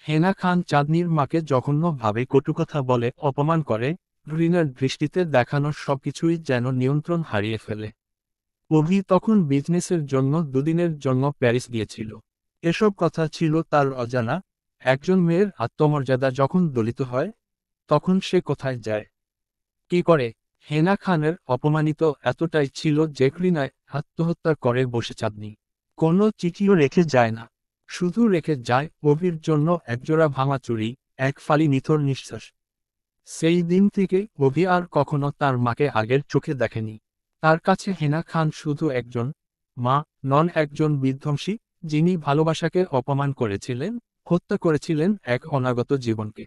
হেনা খান চাঁদনির মাকে জঘন্যভাবে কটুকথা বলে, অপমান করে, ঘৃণার দৃষ্টিতে দেখানোর সবকিছুই যেন নিয়ন্ত্রণ হারিয়ে ফেলে। অভি তখন বিজনেসের জন্য 2 দিনের জন্য প্যারিস গিয়েছিল। এসব কথা ছিল তার অজানা। একজন মেয়ের আত্মমর্যাদা যখন দলিত হয়, তখন সে কোথায় যায়, কি করে? হেনা খানের অপমানিত এতটাই ছিল যে ঘৃণায় আত্মহত্যা করে বসে চাঁদনি। কোনো চিঠিও রেখে যায় না, শুধু রেখে যায় অভির জন্য একজোড়া ভাঙা চুড়ি, এক ফালি নিথর নিঃশ্বাস। সেই দিন থেকে অভি আর কখনো তার মাকে আগের চোখে দেখেনি। তার কাছে হেনা খান শুধু একজন মা নন, একজন বিধ্বংসী, যিনি ভালোবাসাকে অপমান করেছিলেন, হত্যা করেছিলেন এক অনাগত জীবনকে।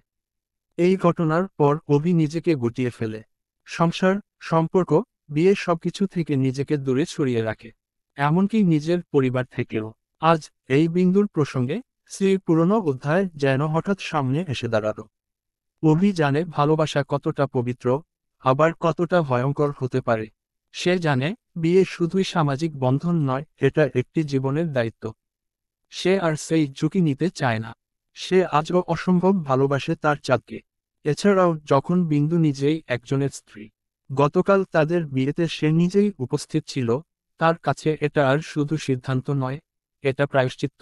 এই ঘটনার পর অভি নিজেকে গুটিয়ে ফেলে। সংসার, সম্পর্ক, বিয়ে সবকিছু থেকে নিজেকে দূরে সরিয়ে রাখে, এমনকি নিজের পরিবার থেকেও। আজ এই বিন্দুর প্রসঙ্গে সেই পুরনো অধ্যায় যেন হঠাৎ সামনে এসে দাঁড়ালো। অভি জানে ভালোবাসা কতটা পবিত্র, আবার কতটা ভয়ঙ্কর হতে পারে। সে জানে বিয়ে শুধুই সামাজিক বন্ধন নয়, এটা একটি জীবনের দায়িত্ব। সে আর সেই ঝুঁকি নিতে চায় না। সে আজও অসম্ভব ভালোবাসে তার চাঁদকে। এছাড়াও যখন বিন্দু নিজেই একজনের স্ত্রী, গতকাল তাদের বিয়েতে সে নিজেই উপস্থিত ছিল, তার কাছে এটা আর শুধু সিদ্ধান্ত নয়, এটা প্রায়শ্চিত্ত।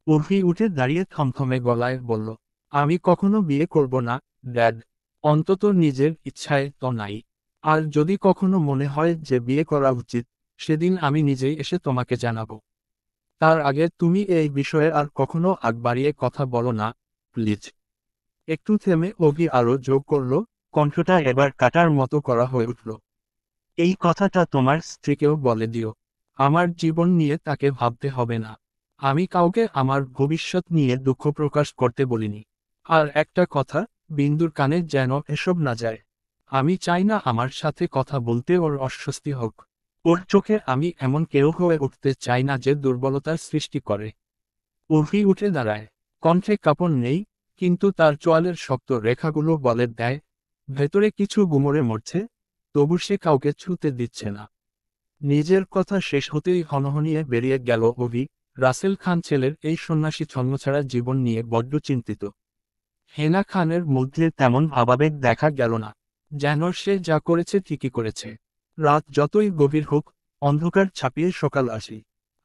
অভি উঠে দাঁড়িয়ে থমথমে গলায় বলল, আমি কখনো বিয়ে করব না, ড্যাড। অন্তত নিজের ইচ্ছায় তো নাই। আর যদি কখনো মনে হয় যে বিয়ে করা উচিত, সেদিন আমি নিজেই এসে তোমাকে জানাবো। তার আগে তুমি এই বিষয়ে আর কখনো আগ বাড়িয়ে কথা বলো না, প্লিজ। একটু থেমে অভি আরো যোগ করল, কণ্ঠটা এবার কাটার মতো করা হয়ে উঠল। এই কথাটা তোমার স্ত্রীকেও বলে দিও। আমার জীবন নিয়ে তাকে ভাবতে হবে না। আমি কাউকে আমার ভবিষ্যৎ নিয়ে দুঃখ প্রকাশ করতে বলিনি। আর একটা কথা, বিন্দুর কানে যেন এসব না যায়। আমি চাই না আমার সাথে কথা বলতে ওর অস্বস্তি হোক। ওর চোখে আমি এমন কেউ হয়ে উঠতে চাই না যে দুর্বলতার সৃষ্টি করে। অভি উঠে দাঁড়ায়, কণ্ঠে কাঁপন নেই, কিন্তু তার চোয়ালের শক্ত রেখাগুলো বলে দেয় ভেতরে কিছু গুমরে মরছে, তবু সে কাউকে ছুঁতে দিচ্ছে না। নিজের কথা শেষ হতেই হনহনিয়ে বেরিয়ে গেল অভি। রাসেল খান ছেলের এই সন্ন্যাসী ছন্নছাড়া জীবন নিয়ে বড্ড চিন্তিত। হেনা খানের মধ্যে তেমন ভাবাবেগ দেখা গেল না, যেন সে যা করেছে ঠিকই করেছে। রাত যতই গভীর হোক, অন্ধকার ছাপিয়ে সকাল আসে।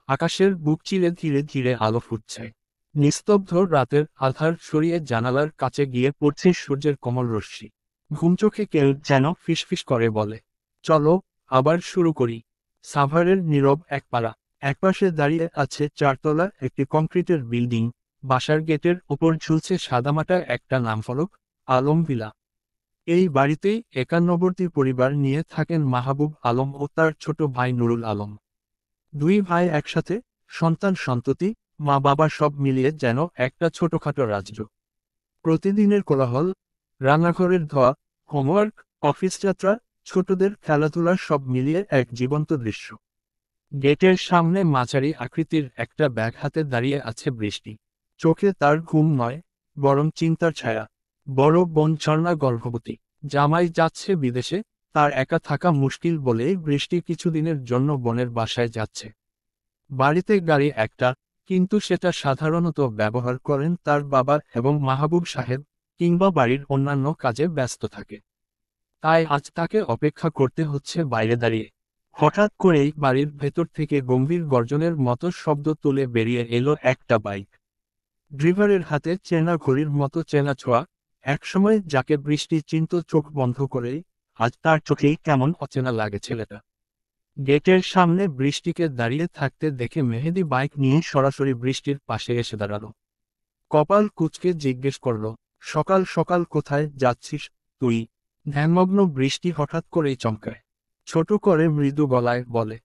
আকাশের বুক চিরে ধীরে ধীরে আলো ফুটছে। নিস্তব্ধ রাতের আধার সরিয়ে জানালার কাছে গিয়ে পড়ছে সূর্যের কোমল রশ্মি। ঘুমচোখে কেউ যেন ফিসফিস করে বলে, চলো আবার শুরু করি। সাভারের নীরব এক পাড়া। একপাশে দাঁড়িয়ে আছে চারতলা একটি কংক্রিটের বিল্ডিং। বাসার গেটের ওপর ঝুলছে সাদামাটা একটা নামফলক, আলম ভিলা। এই বাড়িতেই একান্নবর্তী পরিবার নিয়ে থাকেন মাহবুব আলম ও তার ছোট ভাই নুরুল আলম। দুই ভাই একসাথে, সন্তান সন্ততি, মা বাবা সব মিলিয়ে যেন একটা ছোটখাটো রাজ্য। প্রতিদিনের কোলাহল, রান্নাঘরের ধোয়া, হোমওয়ার্ক, অফিস যাত্রা, ছোটদের খেলাধুলা সব মিলিয়ে এক জীবন্ত দৃশ্য। গেটের সামনে মাঝারি আকৃতির একটা ব্যাগ হাতে দাঁড়িয়ে আছে বৃষ্টি। চোখে তার ঘুম নয়, বরং চিন্তার ছায়া। বড় বোন ঝর্ণা গর্ভবতী, জামাই যাচ্ছে বিদেশে, তার একা থাকা মুশকিল বলে বৃষ্টি কিছুদিনের জন্য বোনের বাসায় যাচ্ছে। বাড়িতে গাড়ি একটা, কিন্তু সেটা সাধারণত ব্যবহার করেন তার বাবা এবং মাহবুব সাহেব, কিংবা বাড়ির অন্যান্য কাজে ব্যস্ত থাকে। তাই আজ তাকে অপেক্ষা করতে হচ্ছে বাইরে দাঁড়িয়ে। হঠাৎ করেই বাড়ির ভেতর থেকে গম্ভীর গর্জনের মতো শব্দ তুলে বেরিয়ে এলো একটা বাইক। ড্রাইভারের হাতে চেনা ঘড়ির মতো চেনা ছোঁয়া। একসময় যাকে বৃষ্টি চিনত চোখ বন্ধ করেই, আজ তার চোখেই কেমন অচেনা লাগে ছেলেটা। গেটের সামনে বৃষ্টিকে দাঁড়িয়ে থাকতে দেখে মেহেদি বাইক নিয়ে সরাসরি বৃষ্টির পাশে এসে দাঁড়ালো। কপাল কুঁচকে জিজ্ঞেস করলো, সকাল সকাল কোথায় যাচ্ছিস তুই? ধ্যানমগ্ন বৃষ্টি হঠাৎ করেই চমকায়। ছোট করে মৃদু গলায় বলে,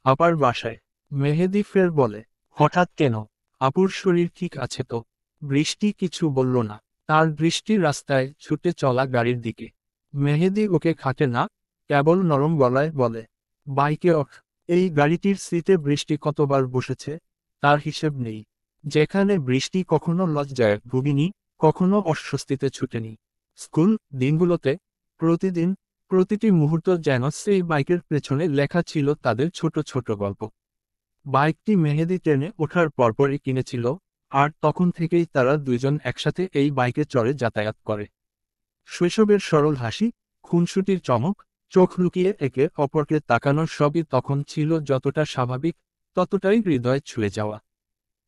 আপার বাসায়। মেহেদি ফের বলে, হঠাৎ কেন? আপুর শরীর ঠিক আছে তো? বৃষ্টি কিছু বলল না, তার দৃষ্টি রাস্তায় ছুটে চলা গাড়ির দিকে। মেহেদি ওকে খাটে না, কেবল নরম গলায় বলে, বাইকে ওঠ। এই গাড়িটির সিটে বৃষ্টি কতবার বসেছে, তার হিসেব নেই। যেখানে বৃষ্টি কখনো লজ্জায় ভুগিনি, কখনো অস্বস্তিতে ছুটেনি। স্কুল দিনগুলোতে প্রতিদিন, প্রতিটি মুহূর্ত যেন সেই বাইকের পেছনে লেখা ছিল তাদের ছোট ছোট গল্প। বাইকটি মেহেদি ট্রেনে ওঠার পরপরই কিনেছিল, আর তখন থেকেই তারা দুইজন একসাথে এই বাইকে চড়ে যাতায়াত করে। শৈশবের সরল হাসি, খুনসুটির চমক, চোখ লুকিয়ে একে অপরকে তাকানোর সবই তখন ছিল যতটা স্বাভাবিক, ততটাই হৃদয় ছুঁয়ে যাওয়া।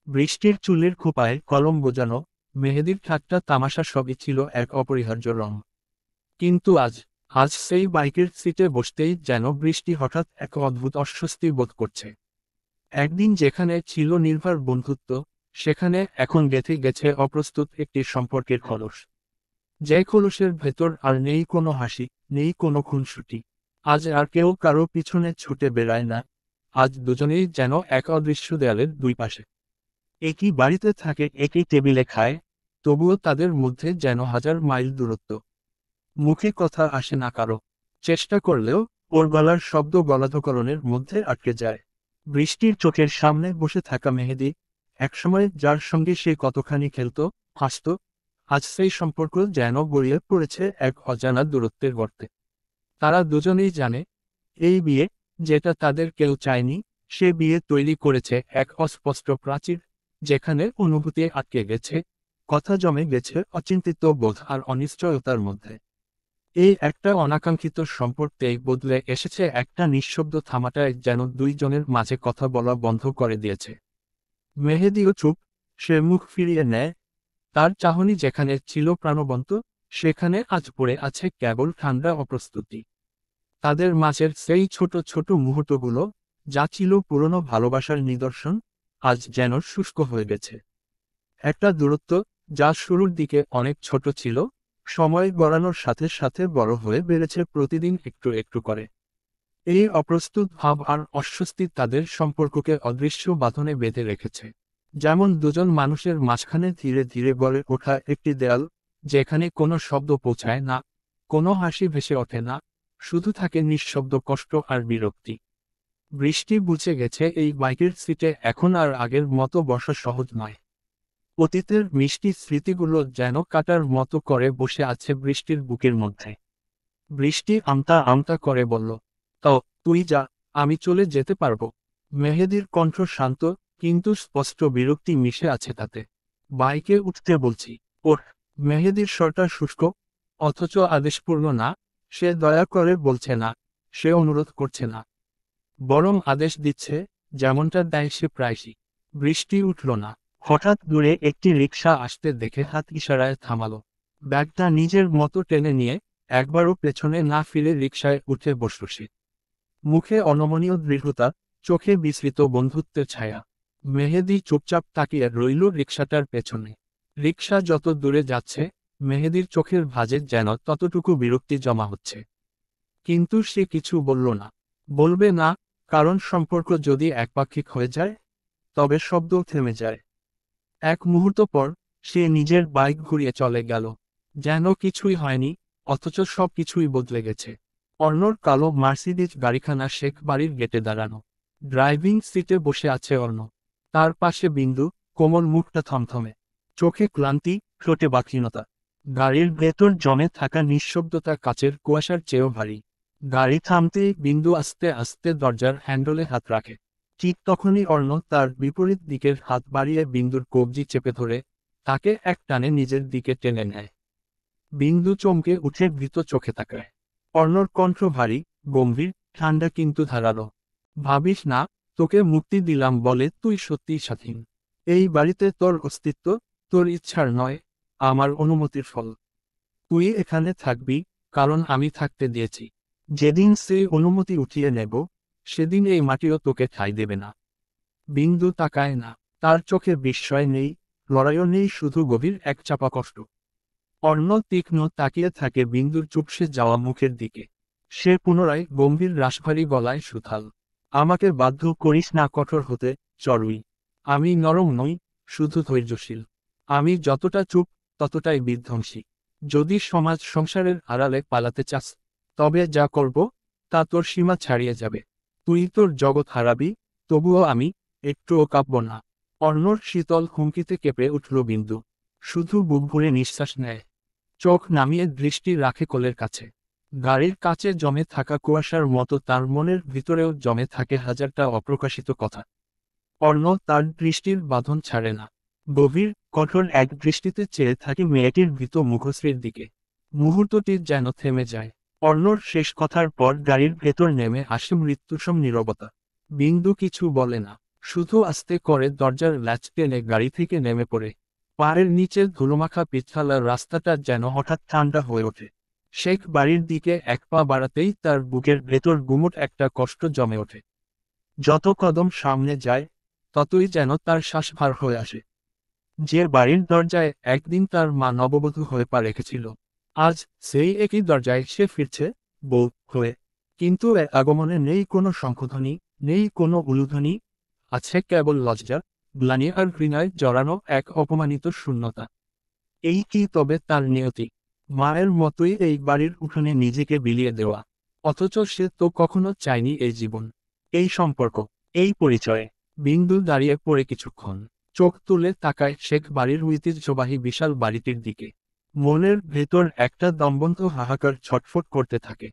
বৃষ্টির চুলের খোঁপায় কলম বোঝানো, মেহেদির ঠাট্টা তামাশা সবই ছিল এক অপরিহার্য রং। কিন্তু আজ আজ সেই বাইকের সিটে বসতেই যেন বৃষ্টি হঠাৎ এক অদ্ভুত অস্বস্তি বোধ করছে। একদিন যেখানে ছিল নির্ভর বন্ধুত্ব, সেখানে এখন গেঁথে গেছে অপ্রস্তুত একটি সম্পর্কের খলস। যে খোলসের ভেতর আর নেই কোনো হাসি, নেই কোনো খুনসুটি। আজ আর কেউ কারো পিছনে ছুটে বেড়ায় না। আজ দুজনেই যেন এক অদৃশ্য দেয়ালের দুই পাশে। একই বাড়িতে থাকে, একই টেবিলে খায়, তবুও তাদের মধ্যে যেন হাজার মাইল দূরত্ব। মুখে কথা আসে না কারো। চেষ্টা করলেও ওর গলার শব্দ গলাধকরণের মধ্যে আটকে যায়। বৃষ্টির চোখের সামনে বসে থাকা মেহেদী, একসময় যার সঙ্গে সে কতখানি খেলত, হাসত, আজ সেই সম্পর্ক যেন গড়িয়ে পড়েছে এক অজানা দূরত্বের গর্তে। তারা দুজনেই জানে, এই বিয়ে, যেটা তাদের কেউ চায়নি, সে বিয়ে তৈরি করেছে এক অস্পষ্ট প্রাচীর, যেখানে অনুভূতি আটকে গেছে, কথা জমে গেছে অচিন্তিত বোধ আর অনিশ্চয়তার মধ্যে। এই একটা অনাকাঙ্ক্ষিত সম্পর্কেই বদলে এসেছে একটা নিঃশব্দ থামাটায়, যেন দুইজনের মাঝে কথা বলা বন্ধ করে দিয়েছে। মেহেদিও চুপ, সে মুখ ফিরিয়ে নেয়। তার চাহনি যেখানে ছিল প্রাণবন্ত, সেখানে আজ পড়ে আছে কেবল ঠান্ডা অপ্রস্তুতি। তাদের মাঝের সেই ছোট ছোট মুহূর্তগুলো, যা ছিল পুরনো ভালোবাসার নিদর্শন, আজ যেন শুষ্ক হয়ে গেছে। একটা দূরত্ব, যা শুরুর দিকে অনেক ছোট ছিল, সময় গড়ানোর সাথে সাথে বড় হয়ে বেড়েছে প্রতিদিন একটু একটু করে। এই অপ্রস্তুত ভাব আর অস্বস্তি তাদের সম্পর্ককে অদৃশ্য বাঁধনে বেঁধে রেখেছে। যেমন দুজন মানুষের মাঝখানে ধীরে ধীরে গড়ে ওঠা একটি দেয়াল, যেখানে কোনো শব্দ পৌঁছায় না, কোনো হাসি ভেসে ওঠে না, শুধু থাকে নিঃশব্দ কষ্ট আর বিরক্তি। বৃষ্টি বুঝে গেছে এই বাইকের সিটে এখন আর আগের মতো বসা সহজ নয়। অতীতের মিষ্টি স্মৃতিগুলো যেন কাটার মতো করে বসে আছে বৃষ্টির বুকের মধ্যে। বৃষ্টি আমতা আমতা করে বলল, তাও তুই যা, আমি চলে যেতে পারবো। মেহেদীর কণ্ঠ শান্ত, কিন্তু স্পষ্ট বিরক্তি মিশে আছে তাতে। বাইকে উঠতে বলছি। ওর মেহেদীর স্বরটা শুষ্ক, অথচ আদেশপূর্ণ না। সে দয়া করে বলছে না, সে অনুরোধ করছে না, বরং আদেশ দিচ্ছে, যেমনটা দেয় সে প্রায়শই। বৃষ্টি উঠল না। হঠাৎ দূরে একটি রিকশা আসতে দেখে হাত ইশারায় থামালো। ব্যাগটা নিজের মতো টেনে নিয়ে একবারও পেছনে না ফিরে রিকশায় উঠে বসল সে। মুখে অনমনীয় দৃঢ়তা, চোখে বিস্মৃত বন্ধুত্বের ছায়া। মেহেদী চুপচাপ তাকিয়ে রইল রিকশাটার পেছনে। রিকশা যত দূরে যাচ্ছে, মেহেদীর চোখের ভাঁজে যেন ততটুকু বিরক্তি জমা হচ্ছে। কিন্তু সে কিছু বলল না। বলবে না, কারণ সম্পর্ক যদি একপাক্ষিক হয়ে যায়, তবে শব্দও থেমে যায়। এক মুহূর্ত পর সে নিজের বাইক ঘুরিয়ে চলে গেল, যেন কিছুই হয়নি, অথচ সব কিছুই বদলে গেছে। অর্ণর কালো মার্সিডিজ গাড়িখানা শেখ বাড়ির গেটে দাঁড়ানো। ড্রাইভিং সিটে বসে আছে অর্ণ। তার পাশে বিন্দু, কোমল মুখটা থমথমে, চোখে ক্লান্তি, ঠোঁটে বাকহীনতা। গাড়ির ভেতর জমে থাকা নিঃশব্দতা কাচের কুয়াশার চেয়েও ভারী। গাড়ি থামতেই বিন্দু আস্তে আস্তে দরজার হ্যান্ডলে হাত রাখে। ঠিক তখনই অর্ণ তার বিপরীত দিকের হাত বাড়িয়ে বিন্দুর কবজি চেপে ধরে, তাকে এক টানে নিজের দিকে টেনে নেয়। বিন্দু চমকে উঠে ভীত চোখে তাকায়। অর্ণর কণ্ঠ ভারী, গম্ভীর, ঠান্ডা কিন্তু ধারালো। ভাবিস না, তোকে মুক্তি দিলাম বলে তুই সত্যিই স্বাধীন। এই বাড়িতে তোর অস্তিত্ব, তোর ইচ্ছার নয়, আমার অনুমতির ফল। তুই এখানে থাকবি, কারণ আমি থাকতে দিয়েছি। যেদিন সেই অনুমতি উঠিয়ে নেব, সেদিন এই মাটিও তোকে ঠাঁই দেবে না। বিন্দু তাকায় না। তার চোখে বিস্ময় নেই, লড়াইও নেই, শুধু গভীর এক চাপা কষ্ট। অর্ণ তীক্ষ্ণ তাকিয়ে থাকে বিন্দুর চুপসে যাওয়া মুখের দিকে। সে পুনরায় গম্ভীর রাশভারী গলায় সুথাল, আমাকে বাধ্য করিস না কঠোর হতে, চড়ুই। আমি নরম নই, শুধু ধৈর্যশীল। আমি যতটা চুপ, ততটাই বিধ্বংসী। যদি সমাজ সংসারের আড়ালে পালাতে চাস, তবে যা করব, তা তোর সীমা ছাড়িয়ে যাবে। তুই তোর জগৎ হারাবি, তবুও আমি একটুও কাঁপব না। অর্ণর শীতল হুমকিতে কেঁপে উঠল বিন্দু। শুধু বুক ভরে নিঃশ্বাস নেয়, চোখ নামিয়ে দৃষ্টি রাখে কোলের কাছে। গাড়ির কাছে জমে থাকা কুয়াশার মতো তার মনের ভিতরেও জমে থাকে হাজারটা অপ্রকাশিত কথা। অর্ণ তার দৃষ্টির বাঁধন ছাড়ে না। গভীর, কঠোর এক দৃষ্টিতে চেয়ে থাকে মেয়েটির ভীত মুখশ্রীর দিকে। মুহূর্তটি যেন থেমে যায়। অর্ণর শেষ কথার পর গাড়ির ভেতর নেমে আসে মৃত্যুসম নীরবতা। বিন্দু কিছু বলে না, শুধু আস্তে করে দরজার ল্যাচ টেনে গাড়ি থেকে নেমে পড়ে। পায়ের নিচের ধুলোমাখা পিছালার রাস্তাটা যেন হঠাৎ ঠান্ডা হয়ে ওঠে। শেখ বাড়ির দিকে এক পা বাড়াতেই তার বুকের ভেতর গুমুট একটা কষ্ট জমে ওঠে। যত কদম সামনে যায় ততই যেন তার শ্বাস ভার হয়ে আসে। যে বাড়ির দরজায় একদিন তার মা নববধূ হয়ে পা রেখেছিল, আজ সেই একই দরজায় সে ফিরছে, বউ হয়ে। কিন্তু এর আগমনে নেই কোনো শঙ্খধ্বনি, নেই কোনো উলুধ্বনি, আছে কেবল লজ্জা, গ্লানি আর ঘৃণায় জড়ানো এক অপমানিত শূন্যতা। এই কি তবে তার নিয়তি? মায়ের মতোই এই বাড়ির উঠোনে নিজেকে বিলিয়ে দেওয়া। অথচ সে তো কখনো চায়নি এই জীবন, এই সম্পর্ক, এই পরিচয়ে। বিন্দু দাঁড়িয়ে পড়ে কিছুক্ষণ, চোখ তুলে তাকায় শেখ বাড়ির ঐতিহ্যবাহী বিশাল বাড়িটির দিকে। মনের ভেতর একটা দমবন্ধ হাহাকার ছটফট করতে থাকে।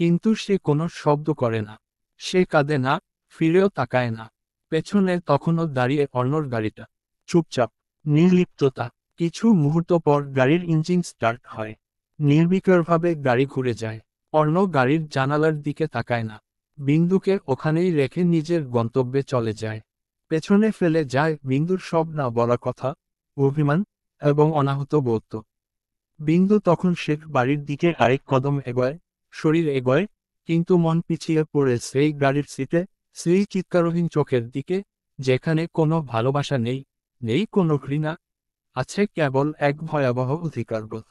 কিন্তু সে কোনো শব্দ করে না। সে কাঁদে না, ফিরেও তাকায় না। পেছনে তখনও দাঁড়িয়ে অর্ণর গাড়িটা। চুপচাপ, নির্লিপ্ততা। কিছু মুহূর্ত পর গাড়ির ইঞ্জিন স্টার্ট হয়। নির্বিকারভাবে গাড়ি ঘুরে যায়। অর্ণ গাড়ির জানালার দিকে তাকায় না। বিন্দুকে ওখানেই রেখে নিজের গন্তব্যে চলে যায়। পেছনে ফেলে যায় বিন্দুর সব না বলা কথা, অভিমান এবং অনাহত বোধ। বিন্দু তখন শেখ বাড়ির দিকে আরেক কদম এগোয়, শরীর এগোয়, কিন্তু মন পিছিয়ে পড়ে সেই গাড়ির সিটে, সেই চিৎকারহীন চোখের দিকে, যেখানে কোনো ভালোবাসা নেই, নেই কোনো ঘৃণা, আছে কেবল এক ভয়াবহ অধিকারবোধ।